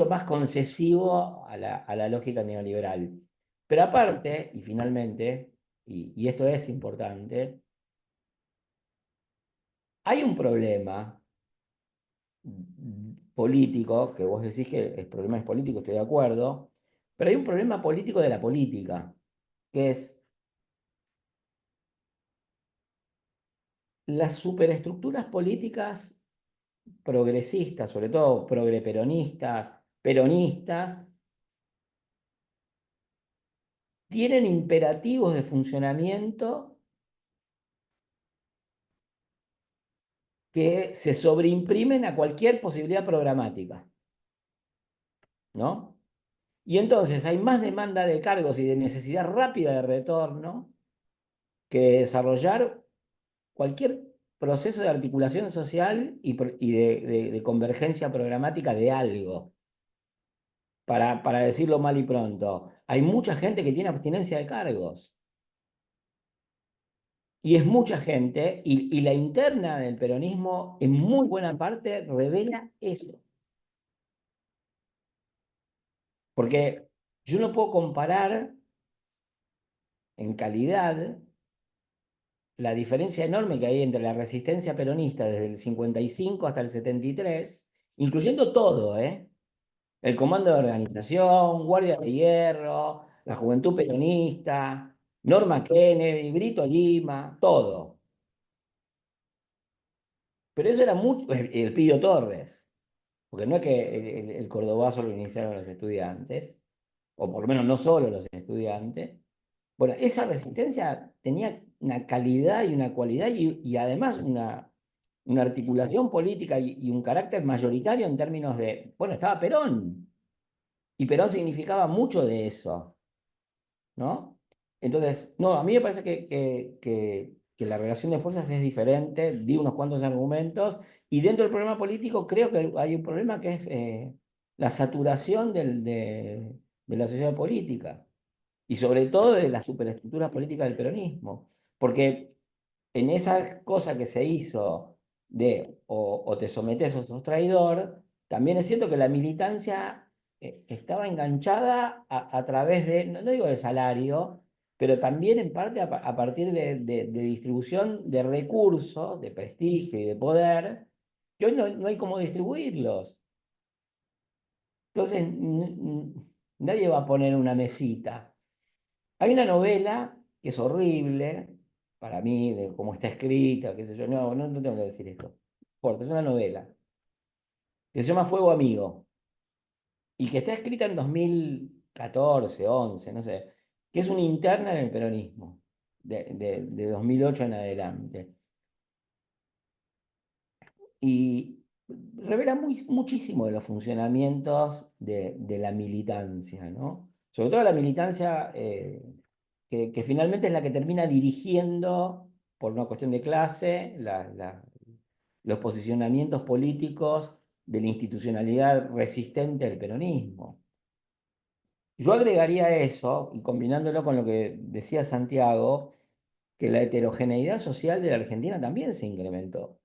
más concesivo a la lógica neoliberal. Pero aparte, y finalmente, y esto es importante, hay un problema político, que vos decís que el problema es político, estoy de acuerdo, pero hay un problema político de la política, que es las superestructuras políticas progresistas, sobre todo progreperonistas, peronistas, tienen imperativos de funcionamiento que se sobreimprimen a cualquier posibilidad programática, ¿no? Y entonces hay más demanda de cargos y de necesidad rápida de retorno que desarrollar cualquier proceso de articulación social y de convergencia programática de algo. Para decirlo mal y pronto, hay mucha gente que tiene abstinencia de cargos. Y es mucha gente, y la interna del peronismo en muy buena parte revela eso. Porque yo no puedo comparar en calidad la diferencia enorme que hay entre la resistencia peronista desde el 55 hasta el 73, incluyendo todo, el Comando de Organización, Guardia de Hierro, la Juventud Peronista, Norma Kennedy, Brito Lima, todo. Pero eso era mucho, el Pidio Torres, porque no es que el Cordobazo lo iniciaron los estudiantes, o por lo menos no solo los estudiantes. Bueno, esa resistencia tenía una calidad y una cualidad y además una articulación política y un carácter mayoritario en términos de, bueno, estaba Perón, y Perón significaba mucho de eso, ¿no? Entonces, no, a mí me parece que la relación de fuerzas es diferente, di unos cuantos argumentos, y dentro del problema político creo que hay un problema que es la saturación de la sociedad política, y sobre todo de la superestructura política del peronismo, porque en esa cosa que se hizo de o te sometes o sos traidor, también es cierto que la militancia estaba enganchada a través de, no digo de salario, pero también en parte a partir de distribución de recursos, de prestigio y de poder, que hoy no hay cómo distribuirlos. Entonces, nadie va a poner una mesita. Hay una novela que es horrible para mí, de cómo está escrita, qué sé yo. No tengo que decir esto. Porque es una novela que se llama Fuego Amigo y que está escrita en 2014, 11, no sé, que es una interna en el peronismo, de 2008 en adelante. Y revela muchísimo de los funcionamientos de la militancia, ¿no? Sobre todo la militancia que finalmente es la que termina dirigiendo, por una cuestión de clase, los posicionamientos políticos de la institucionalidad resistente al peronismo. Yo agregaría eso, y combinándolo con lo que decía Santiago, que la heterogeneidad social de la Argentina también se incrementó.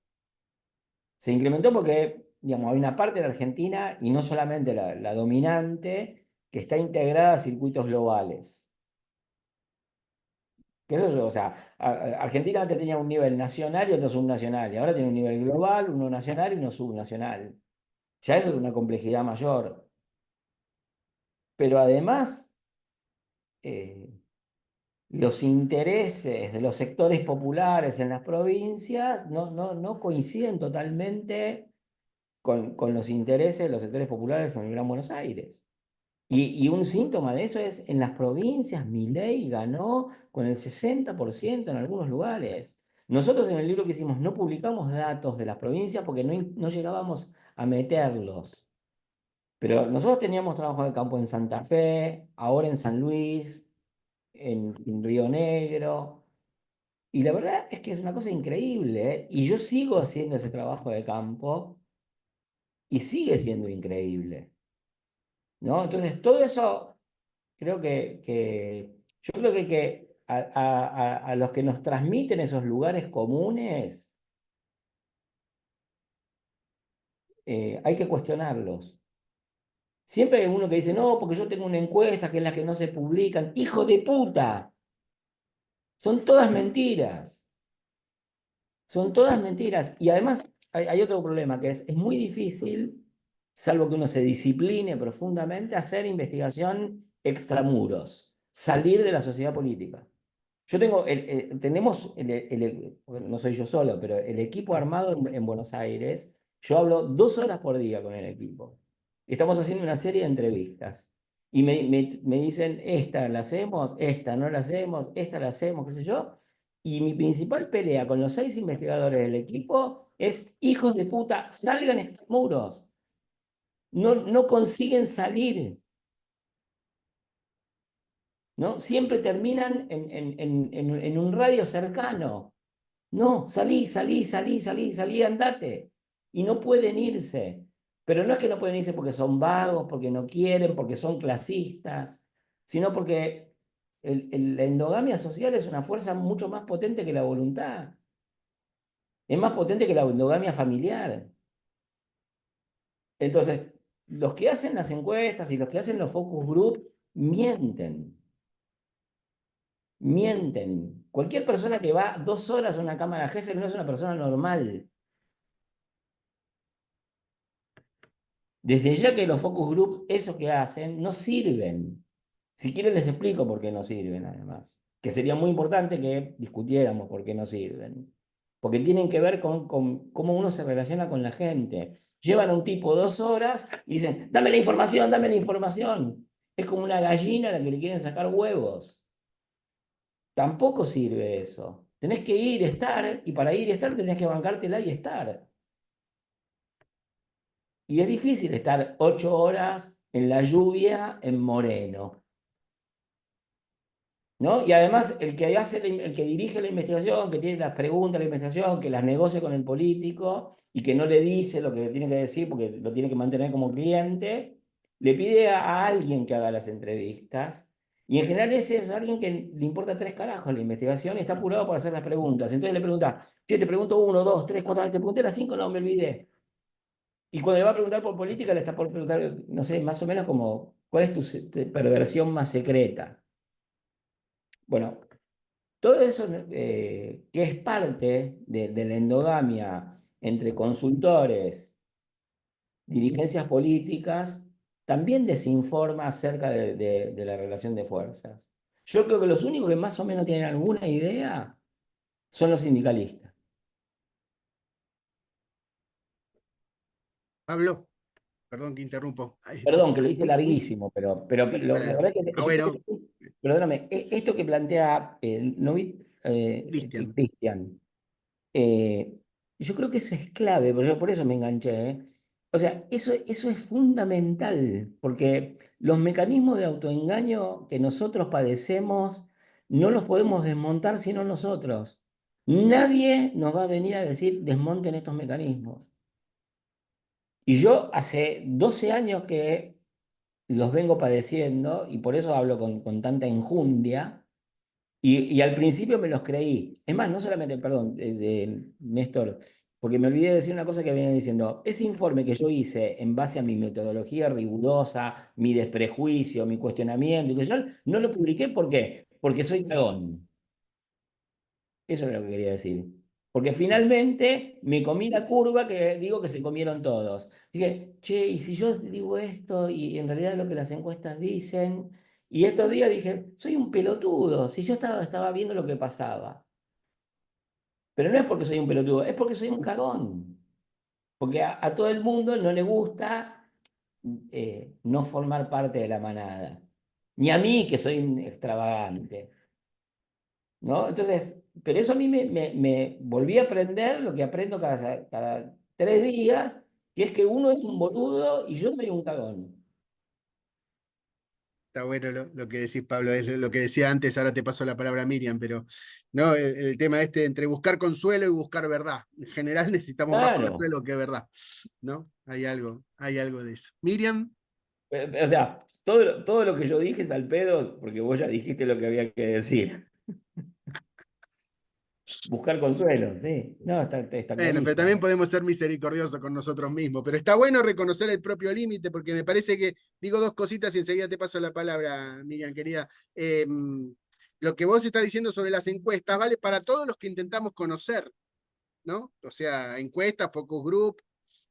Se incrementó porque, digamos, hay una parte de la Argentina, y no solamente la dominante, que está integrada a circuitos globales. Que eso, o sea, Argentina antes tenía un nivel nacional y otro subnacional, y ahora tiene un nivel global, uno nacional y uno subnacional. Ya eso es una complejidad mayor. Pero además, eh, los intereses de los sectores populares en las provincias no coinciden totalmente con los intereses de los sectores populares en el Gran Buenos Aires. Y un síntoma de eso es, en las provincias, Milei ganó con el 60% en algunos lugares. Nosotros en el libro que hicimos no publicamos datos de las provincias porque no llegábamos a meterlos. Pero nosotros teníamos trabajo de campo en Santa Fe, ahora en San Luis, en Río Negro. Y la verdad es que es una cosa increíble, ¿eh? Y yo sigo haciendo ese trabajo de campo y sigue siendo increíble, ¿no? Entonces, todo eso creo yo creo que a los que nos transmiten esos lugares comunes, hay que cuestionarlos. Siempre hay uno que dice, no, porque yo tengo una encuesta que es la que no se publican. ¡Hijo de puta! Son todas mentiras. Son todas mentiras. Y además hay otro problema, que es muy difícil, salvo que uno se discipline profundamente, hacer investigación extramuros, salir de la sociedad política. Yo tenemos, bueno, no soy yo solo, pero el equipo armado en Buenos Aires, yo hablo 2 horas por día con el equipo. Estamos haciendo una serie de entrevistas. Y me dicen, esta la hacemos, esta no la hacemos, esta la hacemos, qué sé yo. Y mi principal pelea con los 6 investigadores del equipo es, hijos de puta, salgan extramuros. No consiguen salir, ¿no? Siempre terminan en un radio cercano. No, salí, salí, salí, salí, salí, andate. Y no pueden irse. Pero no es que no pueden irse porque son vagos, porque no quieren, porque son clasistas, sino porque la endogamia social es una fuerza mucho más potente que la voluntad. Es más potente que la endogamia familiar. Entonces, los que hacen las encuestas y los que hacen los focus group mienten. Mienten. Cualquier persona que va 2 horas a una cámara Gesell no es una persona normal. Desde ya que los focus group, eso que hacen, no sirven. Si quieren les explico por qué no sirven, además. Que sería muy importante que discutiéramos por qué no sirven. Porque tienen que ver con cómo uno se relaciona con la gente. Llevan a un tipo 2 horas y dicen, dame la información, dame la información. Es como una gallina a la que le quieren sacar huevos. Tampoco sirve eso. Tenés que ir, estar, y para ir y estar tenés que bancártela y estar. Y es difícil estar 8 horas en la lluvia en Moreno, ¿no? Y además el que dirige la investigación, que tiene las preguntas de la investigación, que las negocia con el político y que no le dice lo que le tiene que decir porque lo tiene que mantener como cliente, le pide a alguien que haga las entrevistas. Y en general ese es alguien que le importa 3 carajos la investigación y está apurado para hacer las preguntas. Entonces le pregunta, che, te pregunto 1, 2, 3, 4, te pregunté las 5, no, me olvidé. Y cuando le va a preguntar por política, le está por preguntar, no sé, más o menos como, ¿cuál es tu perversión más secreta? Bueno, todo eso que es parte de la endogamia entre consultores, dirigencias políticas, también desinforma acerca de la relación de fuerzas. Yo creo que los únicos que más o menos tienen alguna idea son los sindicalistas. Pablo, perdón que interrumpo. Perdón, que lo hice Muy, muy, larguísimo, pero sí, la verdad que yo creo bueno, que, perdóname, esto que plantea Cristian. Cristian, eh, yo creo que eso es clave, por eso me enganché, ¿eh? O sea, eso es fundamental, porque los mecanismos de autoengaño que nosotros padecemos no los podemos desmontar sino nosotros. Nadie nos va a venir a decir desmonten estos mecanismos. Y yo hace 12 años que los vengo padeciendo y por eso hablo con tanta enjundia. Y al principio me los creí. Es más, no solamente, perdón, Néstor, porque me olvidé de decir una cosa que venía diciendo. Ese informe que yo hice en base a mi metodología rigurosa, mi desprejuicio, mi cuestionamiento, y que yo no lo publiqué, ¿por qué? Porque soy cagón. Eso es lo que quería decir. Porque finalmente me comí la curva que digo que se comieron todos. Dije, che, ¿y si yo digo esto y en realidad es lo que las encuestas dicen? Y estos días dije, soy un pelotudo, si yo estaba viendo lo que pasaba. Pero no es porque soy un pelotudo, es porque soy un cagón. Porque a todo el mundo no le gusta no formar parte de la manada. Ni a mí, que soy un extravagante. ¿No? Entonces, pero eso a mí me volví a aprender lo que aprendo cada 3 días, que es que uno es un boludo y yo soy un cagón. Está bueno lo que decís, Pablo, es lo que decía antes, ahora te paso la palabra a Miriam, pero no, el tema entre buscar consuelo y buscar verdad. En general necesitamos más Claro. consuelo que verdad, ¿no? Hay algo de eso. Miriam, O sea, todo lo que yo dije es al pedo porque vos ya dijiste lo que había que decir. Buscar consuelo, sí. No, está bueno, pero también clarísimo. podemos ser misericordiosos con nosotros mismos, pero está bueno reconocer el propio límite, porque me parece que digo dos cositas y enseguida te paso la palabra, Miriam, querida. Lo que vos estás diciendo sobre las encuestas vale para todos los que intentamos conocer, ¿no? O sea, encuestas, focus group,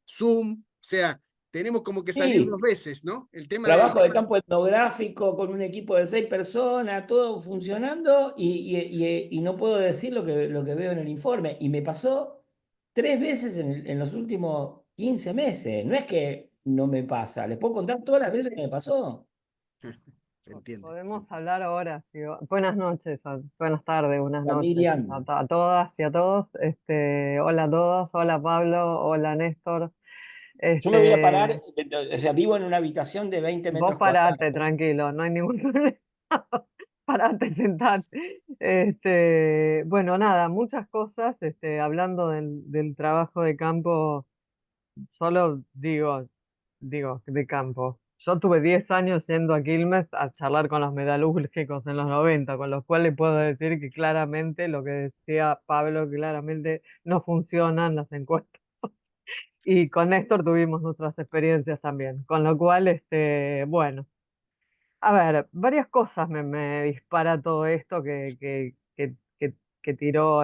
Zoom, o sea, tenemos como que salir Sí, dos veces, ¿no? El tema de... trabajo de campo etnográfico con un equipo de 6 personas, todo funcionando y no puedo decir lo que veo en el informe. Y me pasó 3 veces en los últimos 15 meses. No es que no me pasa, les puedo contar todas las veces que me pasó. Se entiende. Podemos hablar ahora. Buenas noches, buenas tardes, buenas La noches Miriam, a todas y a todos. Hola a todos, hola Pablo, hola Néstor. yo me voy a Este, parar, o sea, vivo en una habitación de 20 vos metros parate, cuadrados. tranquilo, no hay ningún problema. Parate, sentate. Bueno, nada, muchas cosas. Hablando del trabajo de campo, solo digo, de campo. Yo tuve 10 años yendo a Quilmes a charlar con los metalúrgicos en los 90, con los cuales puedo decir que claramente lo que decía Pablo, claramente no funcionan las encuestas. Y con Néstor tuvimos nuestras experiencias también, con lo cual, bueno, a ver, varias cosas me dispara todo esto que tiró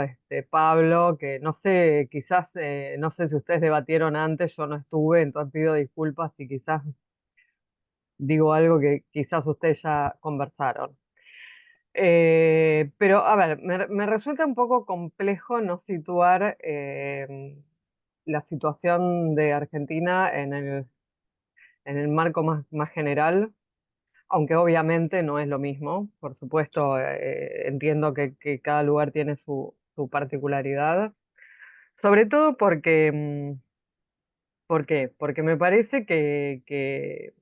Pablo, que no sé, quizás, no sé si ustedes debatieron antes, yo no estuve, entonces pido disculpas si quizás digo algo que quizás ustedes ya conversaron. Pero, a ver, me resulta un poco complejo no situar la situación de Argentina en el marco más general, aunque obviamente no es lo mismo, por supuesto, entiendo que cada lugar tiene su particularidad, sobre todo porque, ¿por qué? Porque me parece que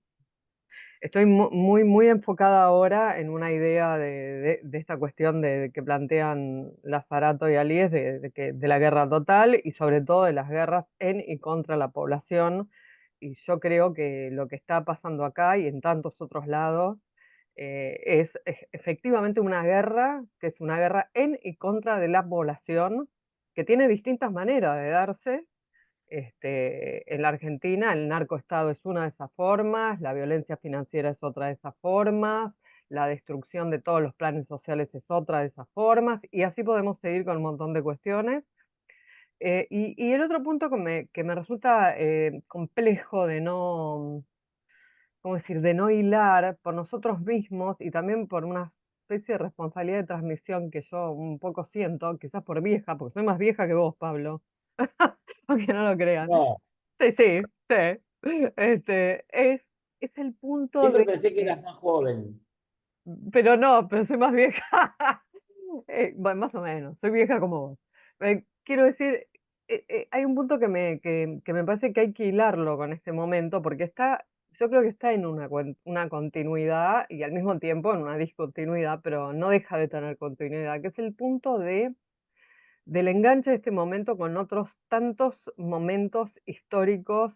estoy muy enfocada ahora en una idea de esta cuestión de que plantean Lazarato y Alies de la guerra total y sobre todo de las guerras en y contra la población. Y yo creo que lo que está pasando acá y en tantos otros lados es efectivamente una guerra, que es una guerra en y contra de la población, que tiene distintas maneras de darse. En la Argentina el narcoestado es una de esas formas, la violencia financiera es otra de esas formas, la destrucción de todos los planes sociales es otra de esas formas, y así podemos seguir con un montón de cuestiones. Y el otro punto que me resulta complejo de no, ¿cómo decir?, de no hilar por nosotros mismos y también por una especie de responsabilidad de transmisión que yo un poco siento, quizás por vieja, porque soy más vieja que vos, Pablo, aunque no lo crean. No, Sí, sí, sí. Este, es, es el punto siempre de pensé que que, eras más joven. pero no, pero soy más vieja. Bueno, más o menos, soy vieja como vos. Quiero decir, hay un punto que me parece que hay que hilarlo con este momento, porque yo creo que está en una continuidad y al mismo tiempo en una discontinuidad, pero no deja de tener continuidad, que es el punto del enganche de este momento con otros tantos momentos históricos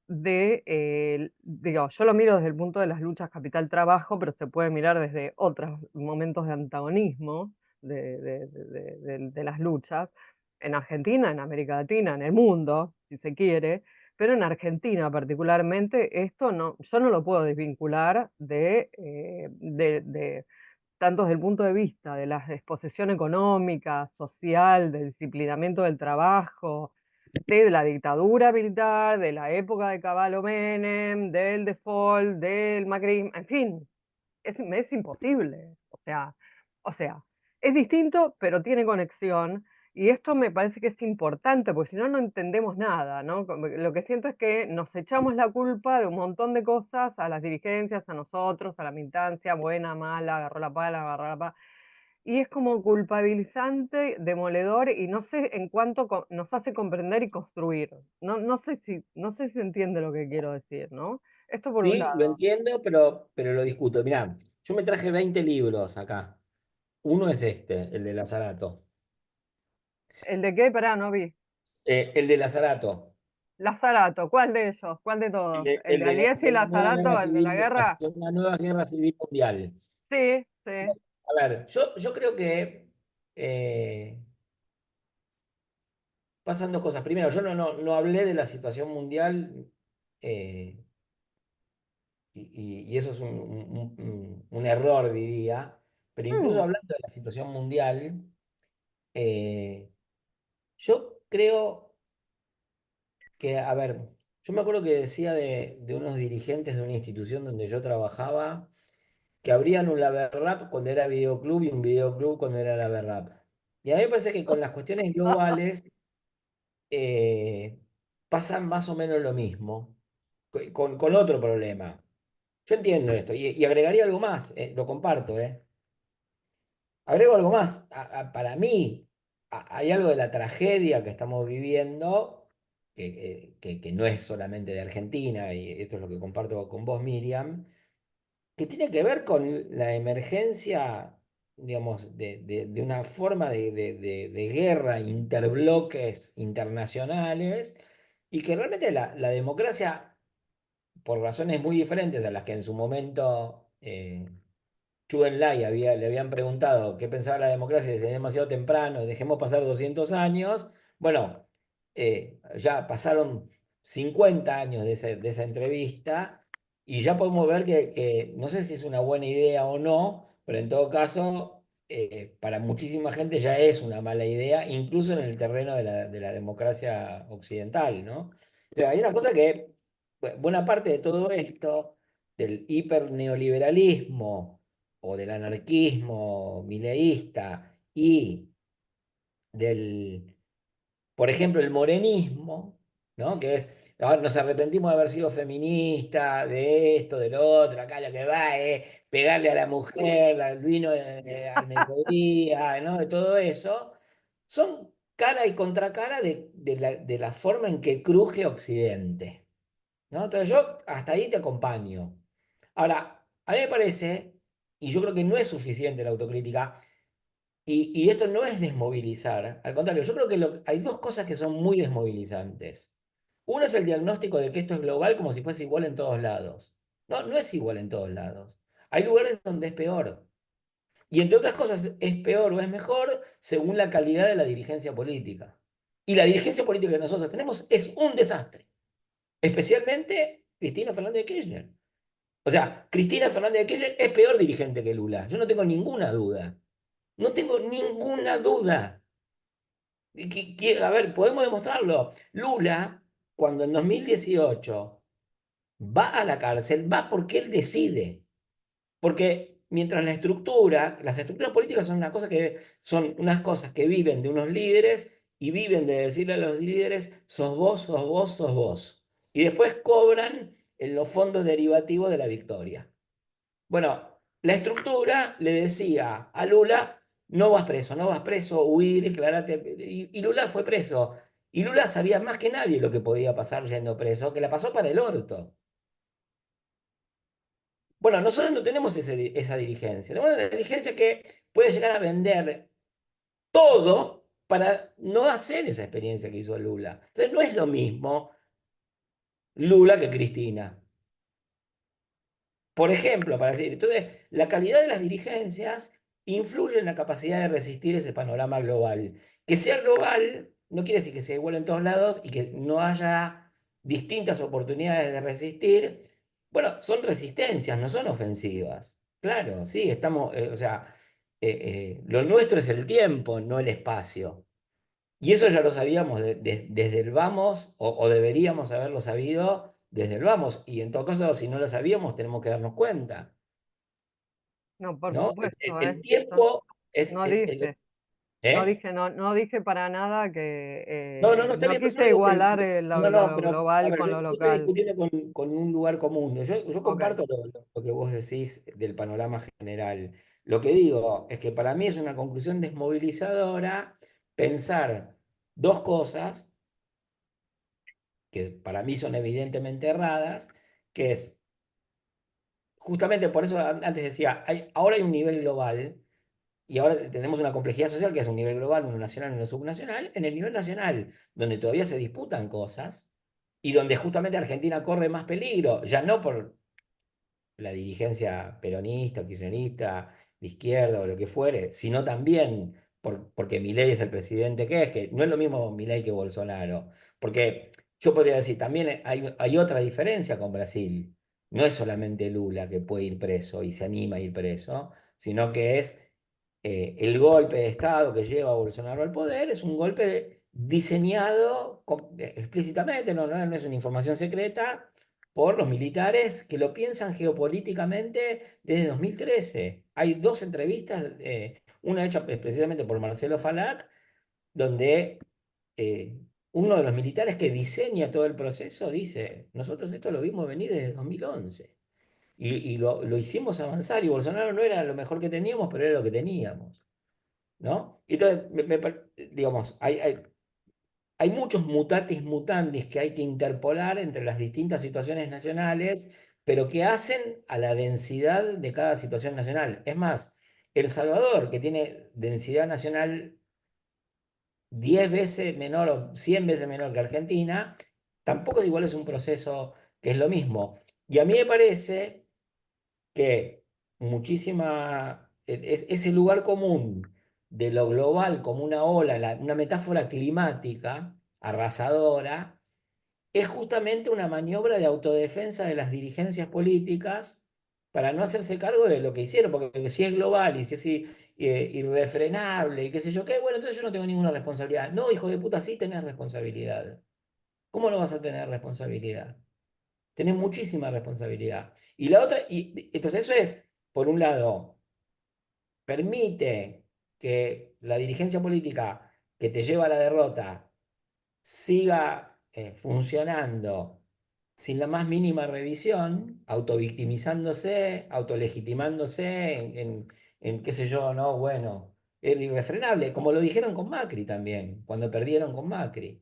digo, yo lo miro desde el punto de las luchas capital-trabajo, pero se puede mirar desde otros momentos de antagonismo de las luchas, en Argentina, en América Latina, en el mundo, si se quiere, pero en Argentina particularmente, esto no, yo no lo puedo desvincular tanto desde el punto de vista de la exposición económica, social, del disciplinamiento del trabajo, de la dictadura militar, de la época de Cavallo Menem, del default, del macrismo, en fin, me es imposible. O sea, es distinto, pero tiene conexión. Y esto me parece que es importante, porque si no, no entendemos nada, ¿no? Lo que siento es que nos echamos la culpa de un montón de cosas a las dirigencias, a nosotros, a la militancia, buena, mala, agarró la pala, agarró la pala. Y es como culpabilizante, demoledor, y no sé en cuánto nos hace comprender y construir. No sé si se entiende lo que quiero decir, ¿no? Esto por un Sí, lo lado. entiendo, pero lo discuto. Mirá, yo me traje 20 libros acá. Uno es este, el de Lazarato. ¿El de qué? Pará, no vi. El de Lazarato. Lazarato, ¿cuál de ellos? ¿Cuál de El todos? de, ¿El el de de Aliés y hacia una nueva guerra Lazarato, el de la civil, guerra? hacia una nueva guerra civil mundial. Sí, sí. A ver, yo creo que eh, pasan dos cosas. Primero, yo no hablé de la situación mundial eh, y eso es un error, diría. Pero incluso Mm, hablando de la situación mundial, yo creo que, a ver, yo me acuerdo que decía de unos dirigentes de una institución donde yo trabajaba que abrían un Rap cuando era videoclub y un videoclub cuando era Rap. Y a mí me parece que con las cuestiones globales eh, pasan más o menos lo mismo, con otro problema. Yo entiendo esto y agregaría algo más, lo comparto, ¿eh? Agrego algo más. Para mí, hay algo de la tragedia que estamos viviendo, que no es solamente de Argentina, y esto es lo que comparto con vos, Miriam, que tiene que ver con la emergencia, digamos, de una forma de guerra interbloques internacionales, y que realmente la democracia, por razones muy diferentes a las que en su momento Chu Enlai le habían preguntado qué pensaba la democracia, y decía, "Es demasiado temprano, dejemos pasar 200 años". Bueno, ya pasaron 50 años de esa entrevista y ya podemos ver que no sé si es una buena idea o no, pero en todo caso, para muchísima gente ya es una mala idea, incluso en el terreno de la democracia occidental, ¿no? Pero hay una cosa que, buena parte de todo esto, del hiperneoliberalismo, o del anarquismo mileísta y del, por ejemplo, el morenismo, ¿no? Que es, nos arrepentimos de haber sido feministas, de esto, del otro, acá lo que va es pegarle a la mujer, al vino al mediodía, ¿no? De todo eso, son cara y contracara de la forma en que cruje Occidente, ¿no? Entonces yo hasta ahí te acompaño. Ahora, a mí me parece, y yo creo que no es suficiente la autocrítica, y esto no es desmovilizar, al contrario, yo creo que hay dos cosas que son muy desmovilizantes. Uno es el diagnóstico de que esto es global como si fuese igual en todos lados. No, no es igual en todos lados. Hay lugares donde es peor. Y entre otras cosas, es peor o es mejor según la calidad de la dirigencia política. Y la dirigencia política que nosotros tenemos es un desastre. Especialmente Cristina Fernández de Kirchner. O sea, Cristina Fernández de Kirchner es peor dirigente que Lula. Yo no tengo ninguna duda. No tengo ninguna duda. A ver, podemos demostrarlo. Lula, cuando en 2018 va a la cárcel, va porque él decide. Porque mientras las estructuras políticas son una cosa son unas cosas que viven de unos líderes y viven de decirle a los líderes, sos vos, sos vos, sos vos. Y después cobran en los fondos derivativos de la victoria. Bueno, la estructura le decía a Lula, no vas preso, huir, declarate. Y Lula fue preso. Y Lula sabía más que nadie lo que podía pasar yendo preso, que la pasó para el orto. Bueno, nosotros no tenemos esa dirigencia. Tenemos una dirigencia que puede llegar a vender todo para no hacer esa experiencia que hizo Lula. Entonces no es lo mismo Lula que Cristina. Por ejemplo, para decir, entonces, la calidad de las dirigencias influye en la capacidad de resistir ese panorama global. Que sea global no quiere decir que sea igual en todos lados y que no haya distintas oportunidades de resistir. Bueno, son resistencias, no son ofensivas. Claro, sí, estamos, o sea, lo nuestro es el tiempo, no el espacio. Y eso ya lo sabíamos desde el vamos, o deberíamos haberlo sabido desde el vamos. Y en todo caso, si no lo sabíamos, tenemos que darnos cuenta, no, por ¿no? El, supuesto, el no, tiempo es, no es el- dije, ¿eh? no dije para nada que No, está no bien, pero yo quise digo que igualar no, lo pero a global ver, con yo lo estoy local. discutiendo con un lugar común. Yo Ok. comparto lo que vos decís del panorama general. Lo que digo es que para mí es una conclusión desmovilizadora pensar dos cosas que para mí son evidentemente erradas, que es justamente por eso antes decía, ahora hay un nivel global y ahora tenemos una complejidad social que es un nivel global, uno nacional, uno subnacional. En el nivel nacional, donde todavía se disputan cosas y donde justamente Argentina corre más peligro, ya no por la dirigencia peronista, kirchnerista, de izquierda o lo que fuere, sino también porque Milei es el presidente que es, que no es lo mismo Milei que Bolsonaro. Porque yo podría decir, también hay otra diferencia con Brasil. No es solamente Lula que puede ir preso y se anima a ir preso, sino que es el golpe de Estado que lleva a Bolsonaro al poder, es un golpe diseñado explícitamente, no es una información secreta, por los militares que lo piensan geopolíticamente desde 2013. Hay dos entrevistas, una hecha precisamente por Marcelo Falac, donde uno de los militares que diseña todo el proceso dice, nosotros esto lo vimos venir desde 2011 y lo hicimos avanzar y Bolsonaro no era lo mejor que teníamos, pero era lo que teníamos, ¿no? Entonces, digamos, hay muchos mutatis mutandis que hay que interpolar entre las distintas situaciones nacionales, pero que hacen a la densidad de cada situación nacional. Es más, El Salvador, que tiene densidad nacional 10 veces menor o 100 veces menor que Argentina, tampoco igual es un proceso que es lo mismo. Y a mí me parece que ese lugar común de lo global como una ola, una metáfora climática arrasadora, es justamente una maniobra de autodefensa de las dirigencias políticas para no hacerse cargo de lo que hicieron, porque si es global y si es irrefrenable y qué sé yo qué, bueno, entonces yo no tengo ninguna responsabilidad. No, hijo de puta, sí tenés responsabilidad. ¿Cómo no vas a tener responsabilidad? Tenés muchísima responsabilidad. Y la otra, entonces eso es, por un lado, permite que la dirigencia política que te lleva a la derrota siga funcionando sin la más mínima revisión, autovictimizándose, autolegitimándose en qué sé yo, no, bueno, era irrefrenable, como lo dijeron con Macri también, cuando perdieron con Macri.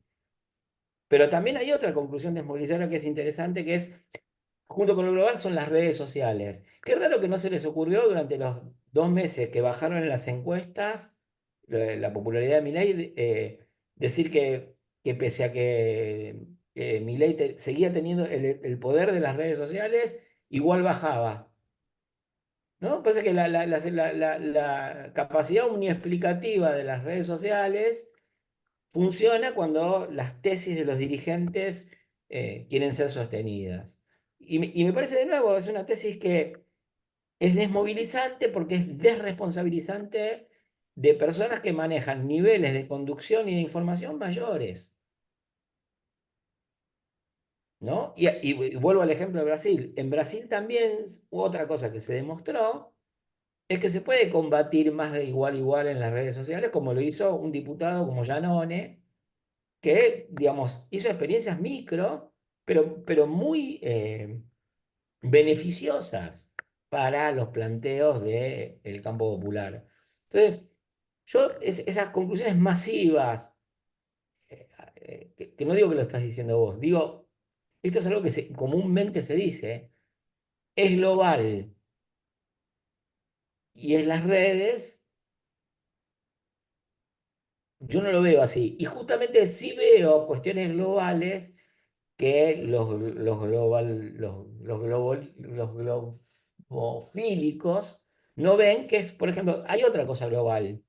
Pero también hay otra conclusión desmovilizadora que es interesante, que es junto con lo global son las redes sociales. Qué raro que no se les ocurrió durante los 2 meses que bajaron en las encuestas la popularidad de Milei, decir que pese a que Milei seguía teniendo el poder de las redes sociales, igual bajaba. ¿No? Pasa que la capacidad omniexplicativa de las redes sociales funciona cuando las tesis de los dirigentes quieren ser sostenidas. Y me parece de nuevo, es una tesis que es desmovilizante porque es desresponsabilizante de personas que manejan niveles de conducción y de información mayores, ¿no? Y vuelvo al ejemplo de Brasil. En Brasil también otra cosa que se demostró es que se puede combatir más de igual a igual en las redes sociales, como lo hizo un diputado como Giannone, que, digamos, hizo experiencias micro, pero muy beneficiosas para los planteos del campo popular. Entonces, esas conclusiones masivas, que no digo que lo estás diciendo vos, digo, esto es algo que comúnmente se dice, es global y es las redes, yo no lo veo así. Y justamente sí veo cuestiones globales que los globofílicos no ven que es, por ejemplo, hay otra cosa global,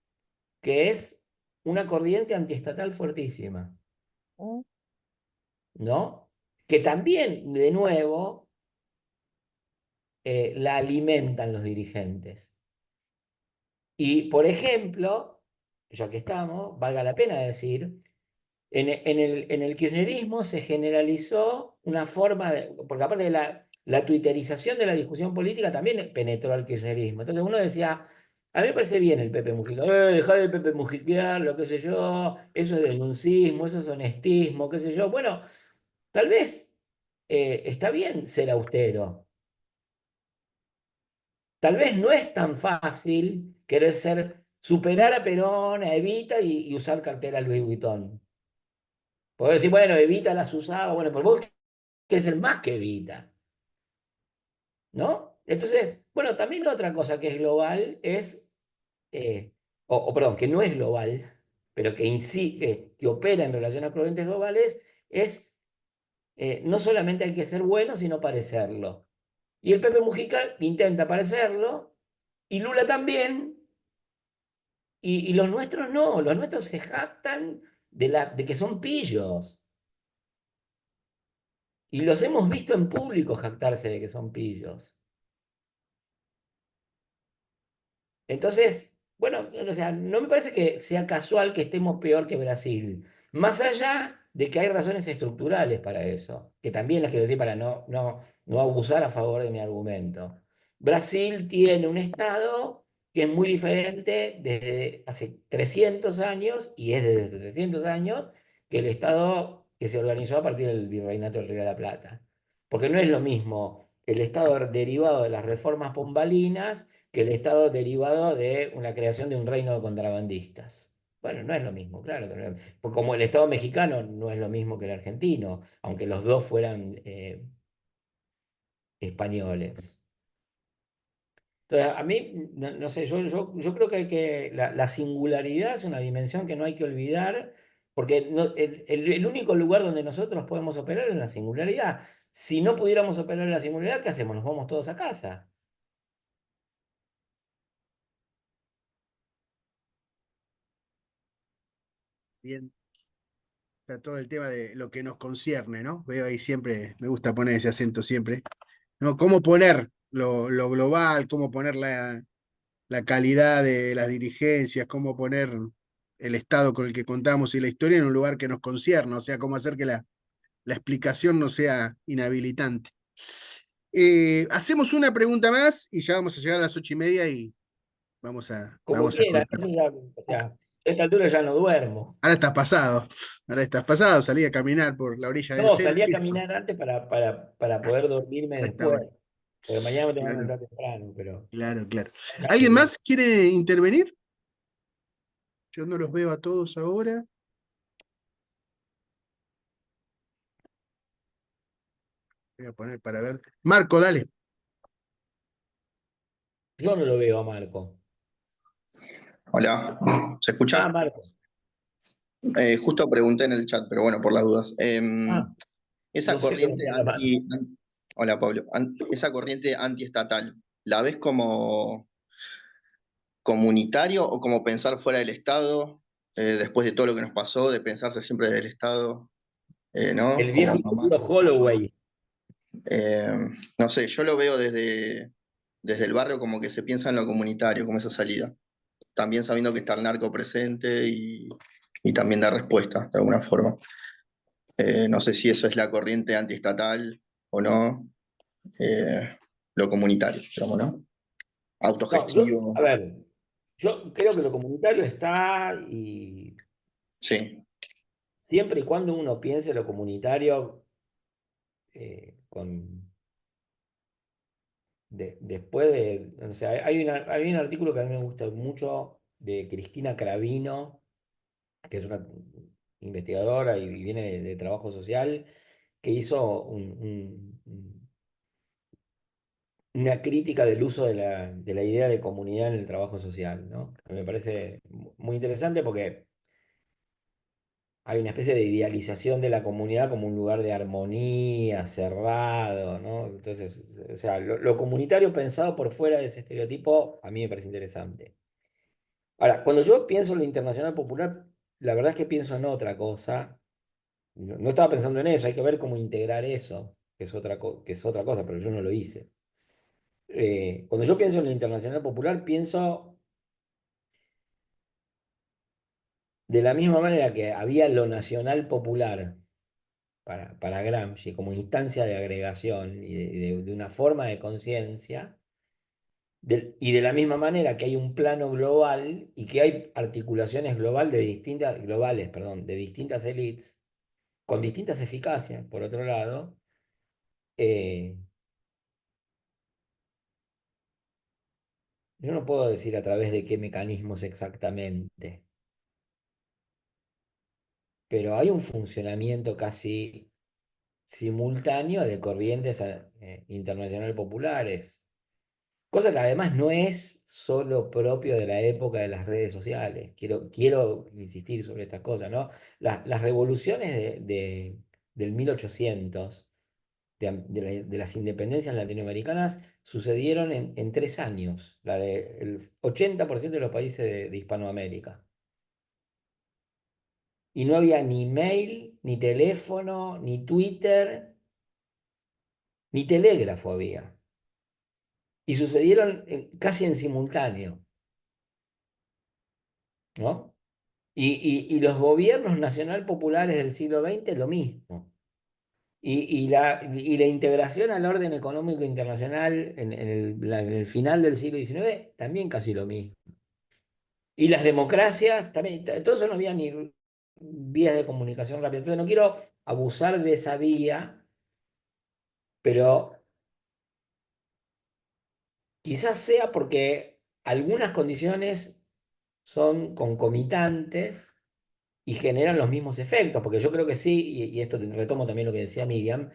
que es una corriente antiestatal fuertísima, Mm. ¿no? Que también, de nuevo, la alimentan los dirigentes. Y, por ejemplo, ya que estamos, valga la pena decir, en el kirchnerismo se generalizó una forma de, porque aparte de la twitterización de la discusión política también penetró al kirchnerismo. Entonces uno decía, a mí me parece bien el Pepe Mujica, dejar el Pepe Mujiquear, lo qué sé yo, eso es denuncismo, eso es honestismo, qué sé yo. Bueno, tal vez está bien ser austero. Tal vez no es tan fácil querer superar a Perón, a Evita y usar cartera Louis Vuitton. Podés decir, bueno, Evita las usaba, bueno, pero vos querés ser más que Evita, ¿no? Entonces, bueno, también la otra cosa que es global es, perdón, que no es global, pero que incide, que opera en relación a corrientes globales, es no solamente hay que ser bueno, sino parecerlo. Y el Pepe Mujica intenta parecerlo, y Lula también, y los nuestros no, los nuestros se jactan de que son pillos. Y los hemos visto en público jactarse de que son pillos. Entonces, bueno, o sea, no me parece que sea casual que estemos peor que Brasil. Más allá de que hay razones estructurales para eso, que también las quiero decir para no abusar a favor de mi argumento. Brasil tiene un Estado que es muy diferente desde hace 300 años, y es desde hace 300 años, que el Estado que se organizó a partir del Virreinato del Río de la Plata. Porque no es lo mismo el Estado derivado de las reformas pombalinas que el Estado derivado de una creación de un reino de contrabandistas. Bueno, no es lo mismo, claro. Porque como el Estado mexicano no es lo mismo que el argentino, aunque los dos fueran españoles. Entonces, a mí, no sé, yo creo que, la singularidad es una dimensión que no hay que olvidar, porque el único lugar donde nosotros podemos operar es en la singularidad. Si no pudiéramos operar en la singularidad, ¿qué hacemos? Nos vamos todos a casa. Bien, está todo el tema de lo que nos concierne, ¿no? Veo ahí siempre, me gusta poner ese acento siempre, ¿no? Cómo poner lo global, cómo poner la calidad de las dirigencias, cómo poner el estado con el que contamos y la historia en un lugar que nos concierne, o sea, cómo hacer que la explicación no sea inhabilitante. Hacemos una pregunta más y ya vamos a llegar a las 8:30 y Como vamos a quieran, cortar. eso ya, o sea, a esta altura ya no duermo. Ahora estás pasado, salí a caminar por la orilla del No, Sena. salí a caminar antes para poder dormirme Ya está después. bueno, Porque mañana me tengo que claro, levantar temprano, pero claro, claro. acá ¿Alguien estoy. más quiere intervenir? Yo no los veo a todos ahora. Voy a poner para ver. Marco, dale. Yo no lo veo a Marco. Hola, ¿se Ah, escucha? Marco. Justo pregunté en el chat, pero bueno, por las dudas. Ah, Esa no sé dónde corriente anda Marco. Hola Pablo, esa corriente antiestatal, ¿la ves como comunitario o como pensar fuera del Estado, después de todo lo que nos pasó, de pensarse siempre del Estado, ¿no? El viejo Como y futuro Holloway. eh, no sé, yo lo veo desde el barrio como que se piensa en lo comunitario, como esa salida. También sabiendo que está el narco presente y también da respuesta de alguna forma. No sé si eso es la corriente antiestatal o no, eh, lo comunitario, digamos, ¿no? No, Autogestivo, a ver, yo creo que lo comunitario está, y sí, siempre y cuando uno piense lo comunitario después o sea, hay un artículo que a mí me gusta mucho de Cristina Cravino, que es una investigadora y viene de trabajo social, que hizo una crítica del uso de la idea de comunidad en el trabajo social, ¿no? Que me parece muy interesante porque hay una especie de idealización de la comunidad como un lugar de armonía, cerrado, ¿no? Entonces, o sea, lo comunitario pensado por fuera de ese estereotipo a mí me parece interesante. Ahora, cuando yo pienso en la internacional popular, la verdad es que pienso en otra cosa. No estaba pensando en eso, hay que ver cómo integrar eso, que es otra cosa, pero yo no lo hice. Cuando yo pienso en la internacional popular, pienso de la misma manera que había lo nacional popular para Gramsci como instancia de agregación y de una forma de conciencia, y de la misma manera que hay un plano global y que hay articulaciones globales, perdón, de distintas élites con distintas eficacias, por otro lado, eh, yo no puedo decir a través de qué mecanismos exactamente, pero hay un funcionamiento casi simultáneo de corrientes internacionales populares. Cosa que además no es solo propio de la época de las redes sociales. Quiero insistir sobre estas cosas, ¿no? Las revoluciones del 1800, de las independencias latinoamericanas, sucedieron en 3 años, la del 80% de los países de Hispanoamérica. Y no había ni mail, ni teléfono, ni Twitter, ni telégrafo había. Y sucedieron casi en simultáneo, ¿no? Y los gobiernos nacional populares del siglo XX, lo mismo. Y la integración al orden económico internacional en el final del siglo XIX, también casi lo mismo. Y las democracias, también, todo eso no había ni vías de comunicación rápida. Entonces no quiero abusar de esa vía, pero quizás sea porque algunas condiciones son concomitantes y generan los mismos efectos, porque yo creo que sí, y esto retomo también lo que decía Miriam,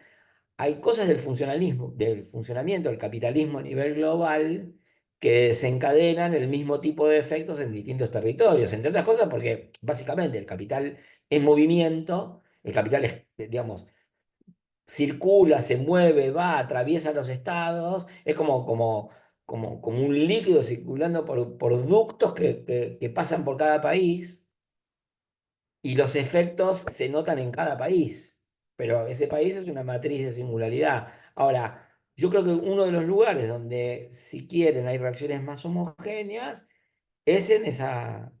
hay cosas del funcionalismo, del funcionamiento del capitalismo a nivel global que desencadenan el mismo tipo de efectos en distintos territorios, entre otras cosas porque básicamente el capital es movimiento, el capital es, digamos, circula, se mueve, va, atraviesa los estados, es como un líquido circulando por ductos que pasan por cada país y los efectos se notan en cada país, pero ese país es una matriz de singularidad. Ahora, yo creo que uno de los lugares donde, si quieren, hay reacciones más homogéneas es en esa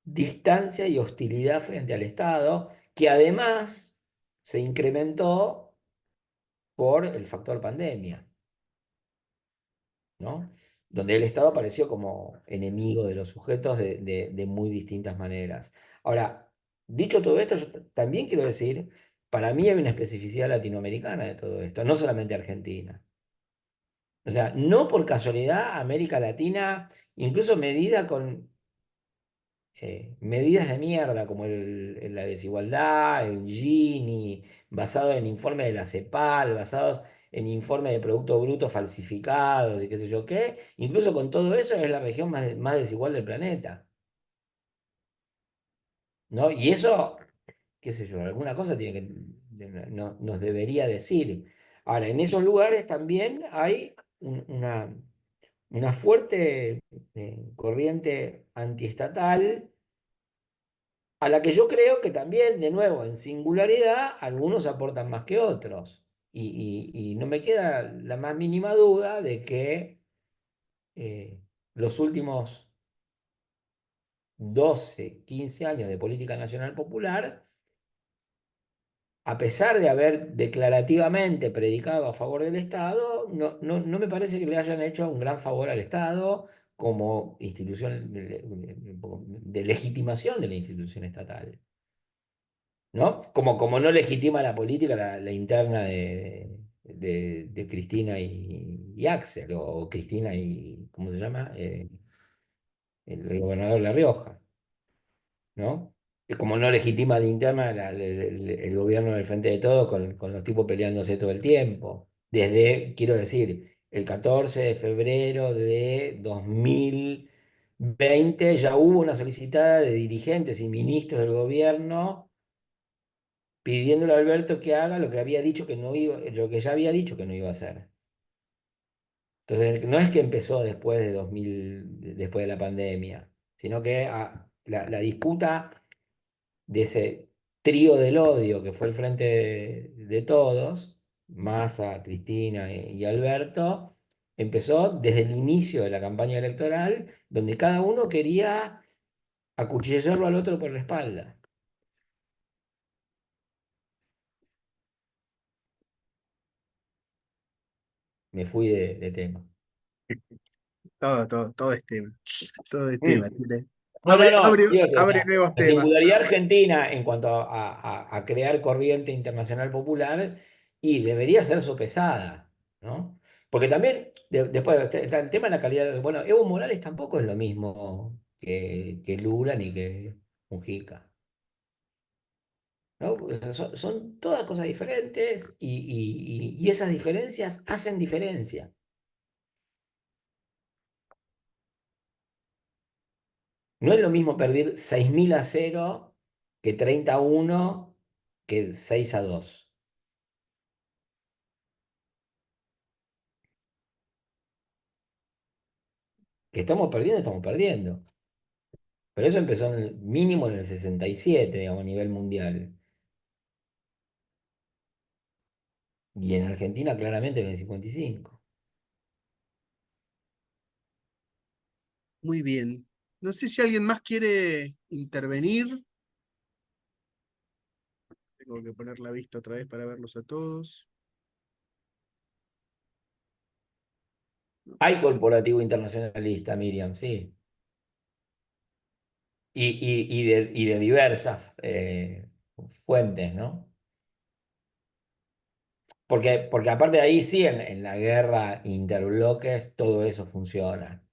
distancia y hostilidad frente al Estado, que además se incrementó por el factor pandemia, ¿no? Donde el Estado apareció como enemigo de los sujetos de muy distintas maneras. Ahora, dicho todo esto, yo también quiero decir, para mí hay una especificidad latinoamericana de todo esto, no solamente Argentina. O sea, no por casualidad América Latina, incluso medida con medidas de mierda como la desigualdad, el Gini, basado en informes de la CEPAL, basados en informes de Producto Bruto falsificados y qué sé yo qué, incluso con todo eso es la región más desigual del planeta, ¿no? Y eso, qué sé yo, alguna cosa tiene nos debería decir. Ahora, en esos lugares también hay una fuerte corriente antiestatal a la que yo creo que también, de nuevo, en singularidad, algunos aportan más que otros. Y no me queda la más mínima duda de que los últimos 12 15 años de política nacional popular, a pesar de haber declarativamente predicado a favor del Estado, no me parece que le hayan hecho un gran favor al Estado como institución de legitimación de la institución estatal. ¿No? Como no legitima la política la interna de Cristina y Axel, o Cristina y, ¿cómo se llama? El gobernador de La Rioja, ¿no? Y como no legitima la interna el gobierno del Frente de Todos con los tipos peleándose todo el tiempo. Desde, quiero decir, el 14 de febrero de 2020 ya hubo una solicitada de dirigentes y ministros del gobierno pidiéndole a Alberto que haga lo que había dicho que no iba, lo que ya había dicho que no iba a hacer. Entonces, no es que empezó después de 2000, después de la pandemia, sino que la disputa de ese trío del odio que fue el Frente de Todos, Massa, Cristina y Alberto, empezó desde el inicio de la campaña electoral, donde cada uno quería acuchillarlo al otro por la espalda. Me fui de tema. Todo es tema. Todo es tema. Mm. No, quiero decir, o Abre sea, nuevos la temas. singularidad argentina en cuanto a crear corriente internacional popular y debería ser sopesada, ¿no? Porque también, después está el tema de la calidad. Bueno, Evo Morales tampoco es lo mismo que Lula ni que Mujica, ¿no? O sea, son todas cosas diferentes y esas diferencias hacen diferencia. No es lo mismo perder 6.000-0 que 30-1 que 6-2. Que estamos perdiendo, estamos perdiendo. Pero eso empezó en el mínimo en el 67, digamos, a nivel mundial. Y en Argentina claramente en el 55. Muy bien. No sé si alguien más quiere intervenir. Tengo que poner la vista otra vez para verlos a todos. Hay corporativo internacionalista, Miriam, sí. Y de diversas fuentes, ¿no? Porque aparte de ahí sí, en la guerra interbloques todo eso funciona.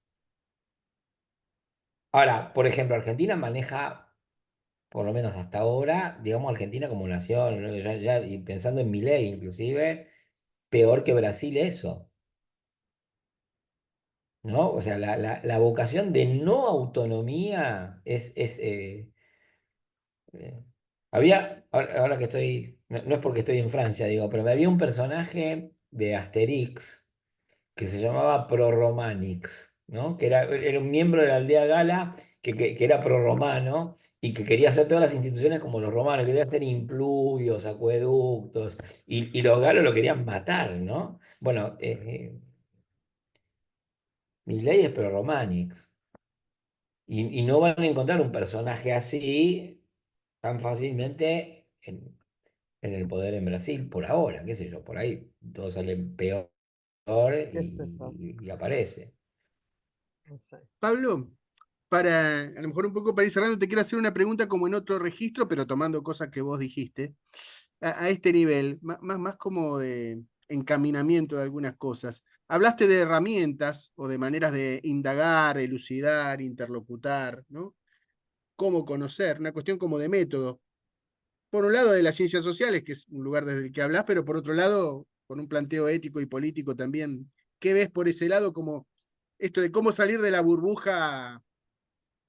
Ahora, por ejemplo, Argentina maneja, por lo menos hasta ahora, digamos Argentina como nación, ¿no? Y pensando en Milei inclusive, peor que Brasil eso, ¿no? O sea, la vocación de no autonomía eh, ahora que estoy, no es porque estoy en Francia, digo, pero había un personaje de Asterix que se llamaba Proromanix, ¿no? Que era un miembro de la aldea gala que era prorromano y que quería hacer todas las instituciones como los romanos, quería hacer impluvios, acueductos, y los galos lo querían matar, ¿no? Bueno, Milei es Proromanix. Y no van a encontrar un personaje así tan fácilmente en el poder en Brasil, por ahora, qué sé yo, por ahí todo sale peor ¿Qué es eso? y aparece. No sé. Pablo, a lo mejor un poco para ir cerrando, te quiero hacer una pregunta como en otro registro, pero tomando cosas que vos dijiste, a este nivel, más como de encaminamiento de algunas cosas. Hablaste de herramientas o de maneras de indagar, elucidar, interlocutar, ¿no? Cómo conocer, una cuestión como de método. Por un lado de las ciencias sociales, que es un lugar desde el que hablas, pero por otro lado, con un planteo ético y político también. ¿Qué ves por ese lado como esto de cómo salir de la burbuja,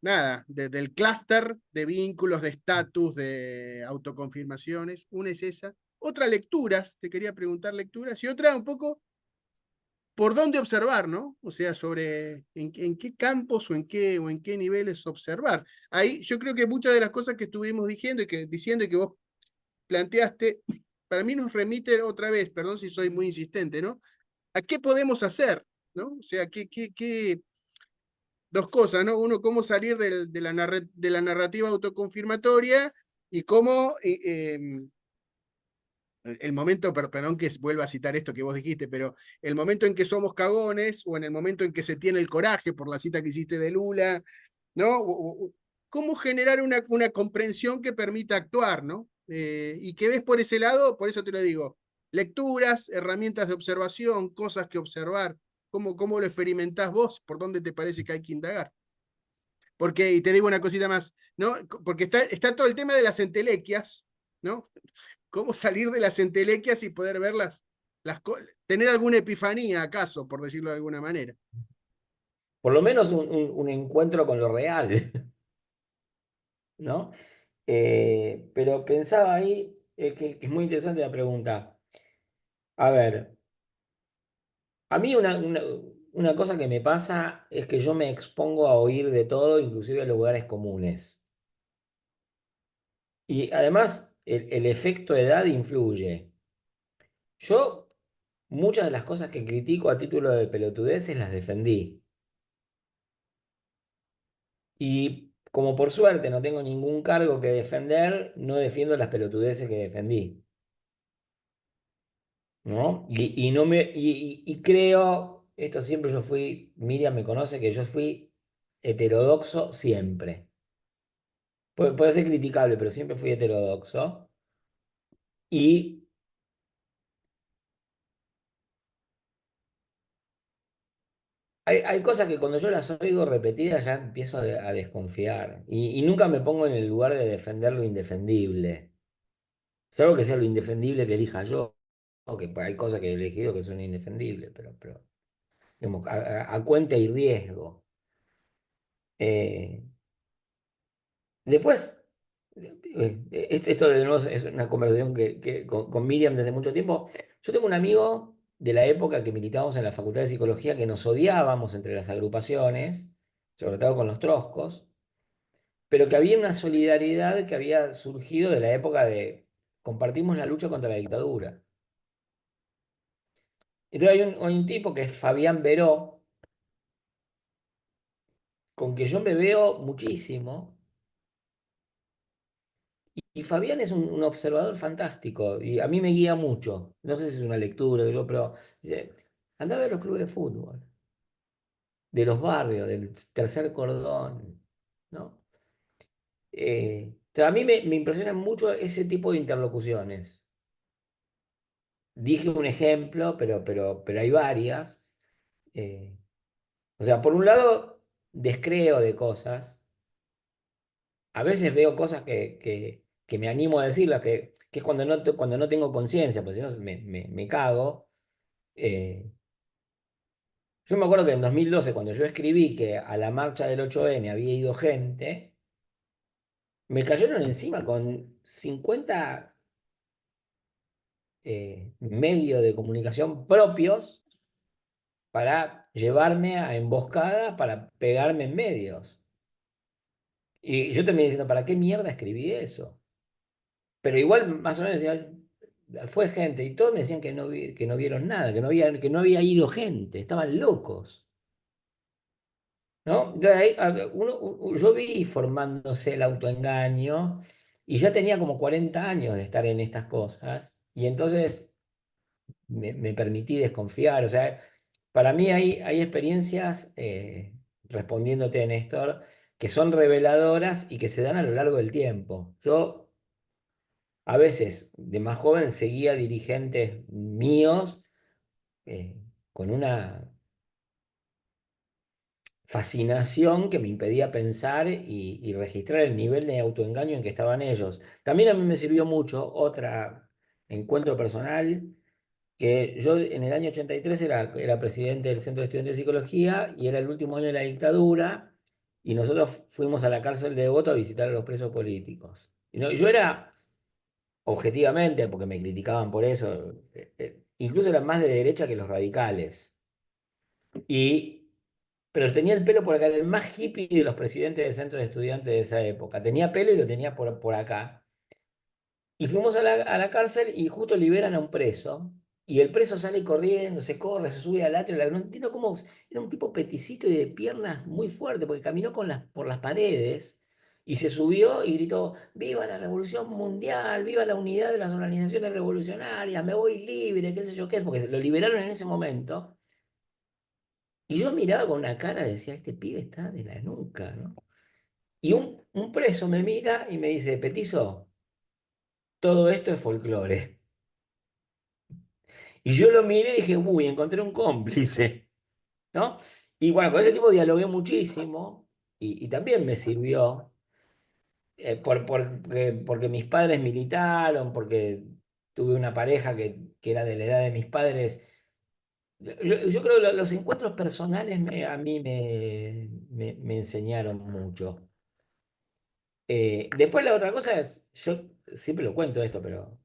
nada, del clúster de vínculos, de estatus, de autoconfirmaciones? Una es esa. Otra, lecturas, te quería preguntar lecturas, y otra un poco por dónde observar, ¿no? O sea, sobre en qué campos o en qué niveles observar. Ahí yo creo que muchas de las cosas que estuvimos diciendo y que vos planteaste, para mí nos remite otra vez, perdón si soy muy insistente, ¿no? ¿A qué podemos hacer? ¿No? O sea, dos cosas, ¿no? Uno, cómo salir de la narrativa autoconfirmatoria y cómo el momento, perdón que vuelva a citar esto que vos dijiste, pero el momento en que somos cagones o en el momento en que se tiene el coraje por la cita que hiciste de Lula, ¿no? ¿Cómo generar una comprensión que permita actuar, ¿no? Y que ves por ese lado, por eso te lo digo, lecturas, herramientas de observación, cosas que observar, cómo lo experimentás vos, por dónde te parece que hay que indagar. Porque, y te digo una cosita más, ¿no? Porque está todo el tema de las entelequias, ¿no? Cómo salir de las entelequias y poder verlas, tener alguna epifanía, acaso, por decirlo de alguna manera. Por lo menos un encuentro con lo real, ¿no? Pero pensaba ahí que es muy interesante la pregunta. A ver, a mí una cosa que me pasa es que yo me expongo a oír de todo, inclusive a lugares comunes. Y además el efecto edad influye. Yo muchas de las cosas que critico a título de pelotudeces las defendí. Y como por suerte no tengo ningún cargo que defender, no defiendo las pelotudeces que defendí. ¿No? Y creo, esto siempre yo fui, Miriam me conoce, que yo fui heterodoxo siempre. Puede ser criticable, pero siempre fui heterodoxo. Y hay cosas que cuando yo las oigo repetidas ya empiezo a desconfiar. Y nunca me pongo en el lugar de defender lo indefendible. Salvo que sea lo indefendible que elija yo. O que pues, hay cosas que he elegido que son indefendibles, pero digamos, a cuenta y riesgo. Después, esto de nuevo es una conversación con Miriam desde mucho tiempo. Yo tengo un amigo de la época que militábamos en la Facultad de Psicología que nos odiábamos entre las agrupaciones, sobre todo con los troscos, pero que había una solidaridad que había surgido de la época de compartimos la lucha contra la dictadura. Entonces hay un tipo que es Fabián Beró, con que yo me veo muchísimo. Y Fabián es un observador fantástico y a mí me guía mucho. No sé si es una lectura, pero dice, anda a ver los clubes de fútbol, de los barrios, del tercer cordón, ¿no? O sea, a mí me impresionan mucho ese tipo de interlocuciones. Dije un ejemplo, pero hay varias. Eh, o sea, por un lado, descreo de cosas. A veces veo cosas que me animo a decirlas, que es cuando no tengo conciencia, porque si no me cago. Yo me acuerdo que en 2012, cuando yo escribí que a la marcha del 8N había ido gente, me cayeron encima con 50 medios de comunicación propios para llevarme a emboscada, para pegarme en medios. Y yo también diciendo, ¿para qué mierda escribí eso? Pero igual, más o menos, decían, fue gente, y todos me decían que no vieron nada, que no había ido gente, estaban locos. ¿No? Entonces ahí, yo vi formándose el autoengaño y ya tenía como 40 años de estar en estas cosas y entonces me permití desconfiar. O sea, para mí hay experiencias, respondiéndote, Néstor, que son reveladoras y que se dan a lo largo del tiempo. Yo a veces, de más joven, seguía dirigentes míos eh, con una fascinación que me impedía pensar y registrar el nivel de autoengaño en que estaban ellos. También a mí me sirvió mucho otro encuentro personal, que yo en el año 83 era presidente del Centro de Estudiantes de Psicología y era el último año de la dictadura y nosotros fuimos a la cárcel de Devoto a visitar a los presos políticos. Y yo era, objetivamente, porque me criticaban por eso, incluso era más de derecha que los radicales. Y pero tenía el pelo por acá, era el más hippie de los presidentes del centro de estudiantes de esa época. Tenía pelo y lo tenía por acá. Y fuimos a la cárcel y justo liberan a un preso. Y el preso sale corriendo, se corre, se sube al atrio. No entiendo cómo. Era un tipo peticito y de piernas muy fuerte, porque caminó por las paredes y se subió y gritó: ¡Viva la revolución mundial! ¡Viva la unidad de las organizaciones revolucionarias! ¡Me voy libre! ¿Qué sé yo qué es? Porque lo liberaron en ese momento. Y yo miraba con una cara, decía, este pibe está de la nuca, ¿no? Y un preso me mira y me dice, Petizo, todo esto es folclore. Y yo lo miré y dije, uy, encontré un cómplice, ¿no? Y bueno, con ese tipo dialogué muchísimo y también me sirvió, porque mis padres militaron, porque tuve una pareja que era de la edad de mis padres. Yo creo que los encuentros personales a mí me enseñaron mucho. Después la otra cosa es, yo siempre lo cuento esto, pero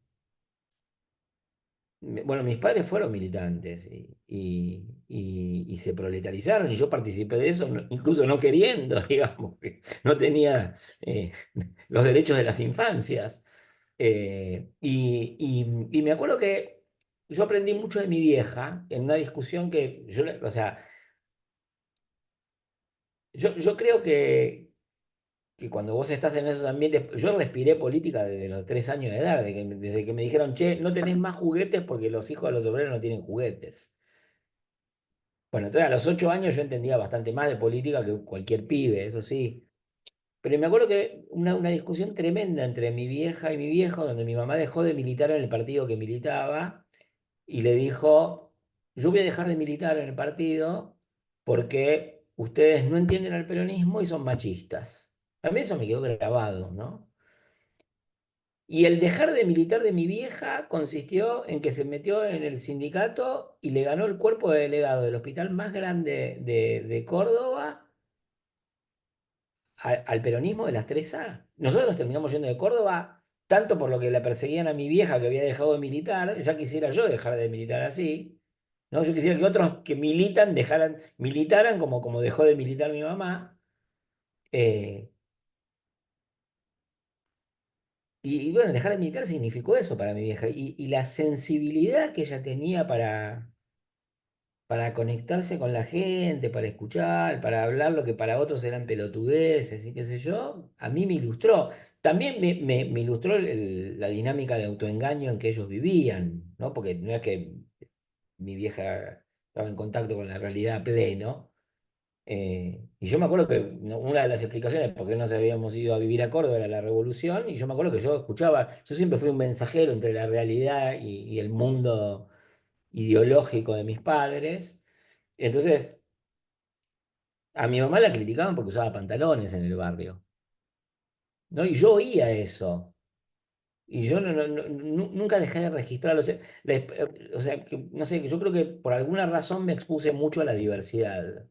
bueno, mis padres fueron militantes y se proletarizaron y yo participé de eso, incluso no queriendo, digamos, que no tenía los derechos de las infancias. Y me acuerdo que yo aprendí mucho de mi vieja en una discusión que o sea, yo creo que cuando vos estás en esos ambientes, yo respiré política desde los 3 años de edad, desde que me dijeron, che, no tenés más juguetes porque los hijos de los obreros no tienen juguetes. Bueno, entonces a los 8 años yo entendía bastante más de política que cualquier pibe, eso sí. Pero me acuerdo que una discusión tremenda entre mi vieja y mi viejo, donde mi mamá dejó de militar en el partido que militaba y le dijo, yo voy a dejar de militar en el partido porque ustedes no entienden al peronismo y son machistas. A mí eso me quedó grabado, ¿no? Y el dejar de militar de mi vieja consistió en que se metió en el sindicato y le ganó el cuerpo de delegado del hospital más grande de Córdoba al peronismo de las 3A. Nosotros nos terminamos yendo de Córdoba, tanto por lo que la perseguían a mi vieja que había dejado de militar, ya quisiera yo dejar de militar así, ¿no? Yo quisiera que otros que militan militaran como dejó de militar mi mamá. eh, y bueno, dejar de militar significó eso para mi vieja. Y la sensibilidad que ella tenía para conectarse con la gente, para escuchar, para hablar lo que para otros eran pelotudeces y qué sé yo, a mí me ilustró. También me ilustró la dinámica de autoengaño en que ellos vivían, ¿no? Porque no es que mi vieja estaba en contacto con la realidad a pleno. Y yo me acuerdo que una de las explicaciones por qué no habíamos ido a vivir a Córdoba era la revolución, y yo me acuerdo que yo escuchaba, yo siempre fui un mensajero entre la realidad y el mundo ideológico de mis padres. Entonces, a mi mamá la criticaban porque usaba pantalones en el barrio, ¿no? Y yo oía eso. Y yo nunca dejé de registrarlo. O sea, que, no sé, que yo creo que por alguna razón me expuse mucho a la diversidad,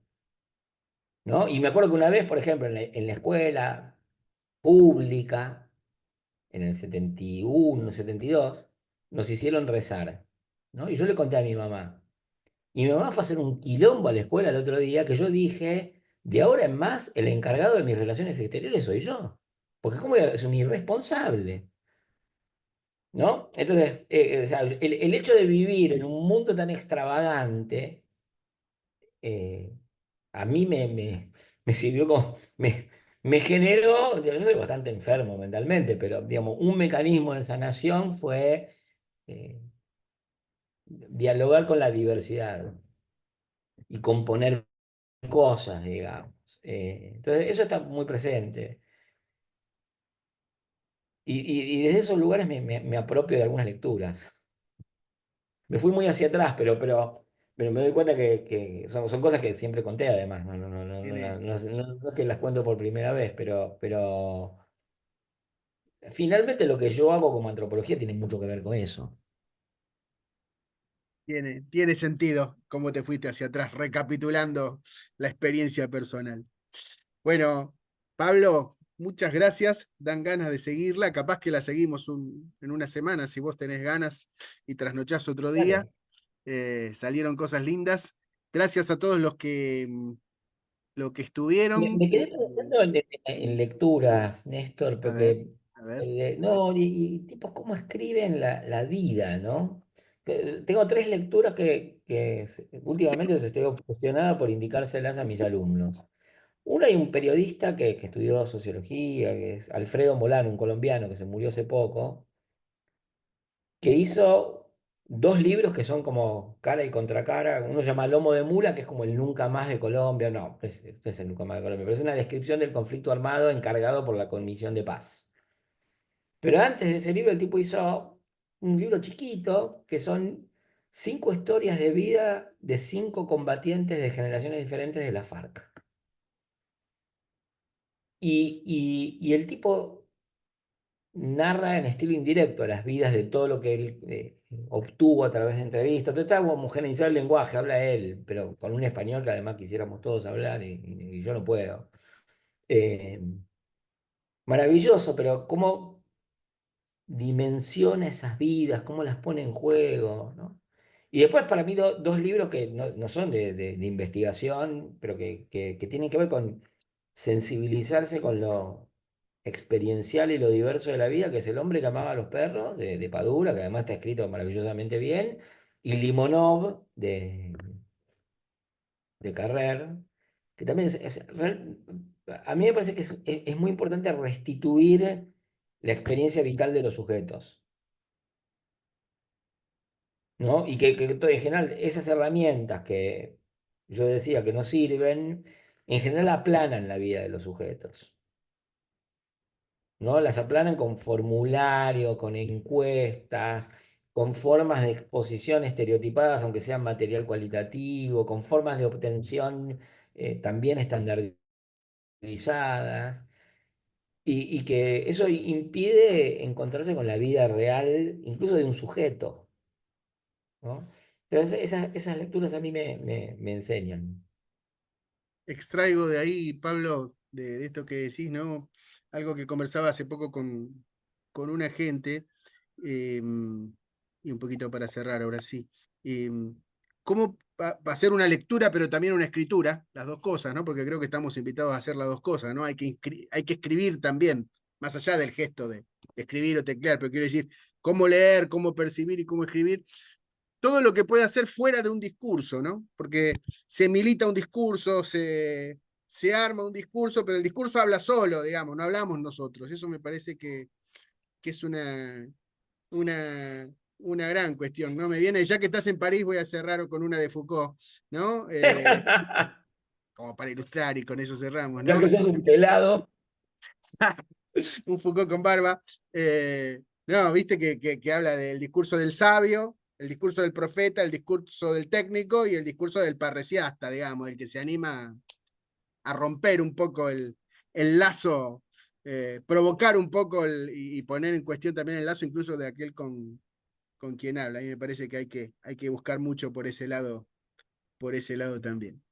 ¿no? Y me acuerdo que una vez, por ejemplo, en la escuela pública, en el 71, 72, nos hicieron rezar, ¿no? Y yo le conté a mi mamá. Y mi mamá fue a hacer un quilombo a la escuela el otro día que yo dije, de ahora en más, el encargado de mis relaciones exteriores soy yo. Porque es un irresponsable, ¿no? Entonces, o sea, el hecho de vivir en un mundo tan extravagante, eh, a mí me sirvió como, me generó, yo soy bastante enfermo mentalmente, pero digamos, un mecanismo de sanación fue eh, dialogar con la diversidad y componer cosas, digamos. Entonces, eso está muy presente. Y desde esos lugares me apropio de algunas lecturas. Me fui muy hacia atrás, pero me doy cuenta que son cosas que siempre conté, además. Tiene, No es que las cuento por primera vez, pero finalmente lo que yo hago como antropología tiene mucho que ver con eso. tiene sentido cómo te fuiste hacia atrás, recapitulando la experiencia personal. Bueno, Pablo, muchas gracias. Dan ganas de seguirla. Capaz que la seguimos en una semana, si vos tenés ganas y trasnochás otro día. Dale. Salieron cosas lindas. Gracias a todos los que estuvieron. Me quedé pensando en lecturas, Néstor, A ver, porque a ver. no, y tipos cómo escriben la vida, ¿no? Tengo tres lecturas que últimamente estoy obsesionada por indicárselas a mis alumnos. Una, hay un periodista que estudió sociología, que es Alfredo Molano, un colombiano que se murió hace poco, que hizo dos libros que son como cara y contracara. Uno se llama Lomo de Mula, que es como el nunca más de Colombia. No, no es el nunca más de Colombia, pero es una descripción del conflicto armado encargado por la Comisión de Paz. Pero antes de ese libro, el tipo hizo un libro chiquito que son 5 historias de vida de 5 combatientes de generaciones diferentes de la FARC. Y el tipo narra en estilo indirecto las vidas de todo lo que él obtuvo a través de entrevistas. Entonces está como homogeneizar el lenguaje, habla él, pero con un español que además quisiéramos todos hablar y yo no puedo. Eh, Maravilloso, pero cómo dimensiona esas vidas, cómo las pone en juego, ¿no? Y después para mí dos libros que no son de investigación, pero que tienen que ver con sensibilizarse con lo experiencial y lo diverso de la vida, que es El hombre que amaba a los perros, de Padura, que además está escrito maravillosamente bien, y Limonov, de Carrer, que también a mí me parece que es muy importante restituir la experiencia vital de los sujetos, ¿no? Y en general esas herramientas que yo decía que no sirven, en general aplanan la vida de los sujetos. ¿No? Las aplanan con formulario, con encuestas, con formas de exposición estereotipadas, aunque sean material cualitativo, con formas de obtención también estandarizadas, y que eso impide encontrarse con la vida real, incluso de un sujeto, ¿no? Entonces, esas lecturas a mí me enseñan. Extraigo de ahí, Pablo, de esto que decís, ¿no? Algo que conversaba hace poco con un agente, y un poquito para cerrar ahora sí. ¿Cómo hacer una lectura, pero también una escritura? Las dos cosas, ¿no? Porque creo que estamos invitados a hacer las dos cosas, ¿no? Hay que escribir también, más allá del gesto de escribir o teclear, pero quiero decir, cómo leer, cómo percibir y cómo escribir. Todo lo que puede hacer fuera de un discurso, ¿no? Porque se milita un discurso, se arma un discurso, pero el discurso habla solo, digamos, no hablamos nosotros. Eso me parece que es una gran cuestión, ¿no? Me viene, ya que estás en París, voy a cerrar con una de Foucault, ¿no? Como para ilustrar y con eso cerramos, Ya ¿no? que sos un pelado. Un Foucault con barba. No, viste que habla del discurso del sabio, el discurso del profeta, el discurso del técnico y el discurso del parresiasta, digamos, el que se anima a romper un poco el lazo, provocar un poco y poner en cuestión también el lazo incluso de aquel con quien habla. A mí me parece que hay que buscar mucho por ese lado también.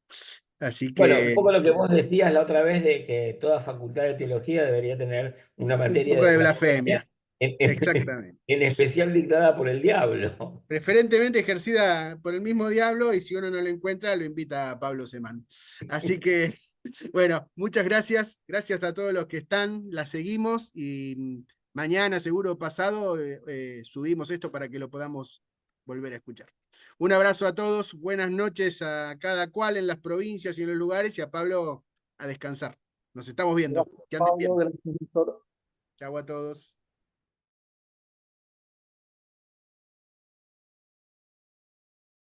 Así Bueno, un que poco lo que vos decías la otra vez de que toda facultad de teología debería tener una un materia poco de de blasfemia, blasfemia, exactamente. en especial dictada por el diablo. Preferentemente ejercida por el mismo diablo, y si uno no lo encuentra, lo invita a Pablo Semán. Así que, bueno, muchas gracias. Gracias a todos los que están, la seguimos y mañana, seguro pasado, subimos esto para que lo podamos volver a escuchar. Un abrazo a todos, buenas noches a cada cual en las provincias y en los lugares, y a Pablo a descansar. Nos estamos viendo. Gracias, Que anden bien. Pablo, gracias, Víctor. Chau a todos.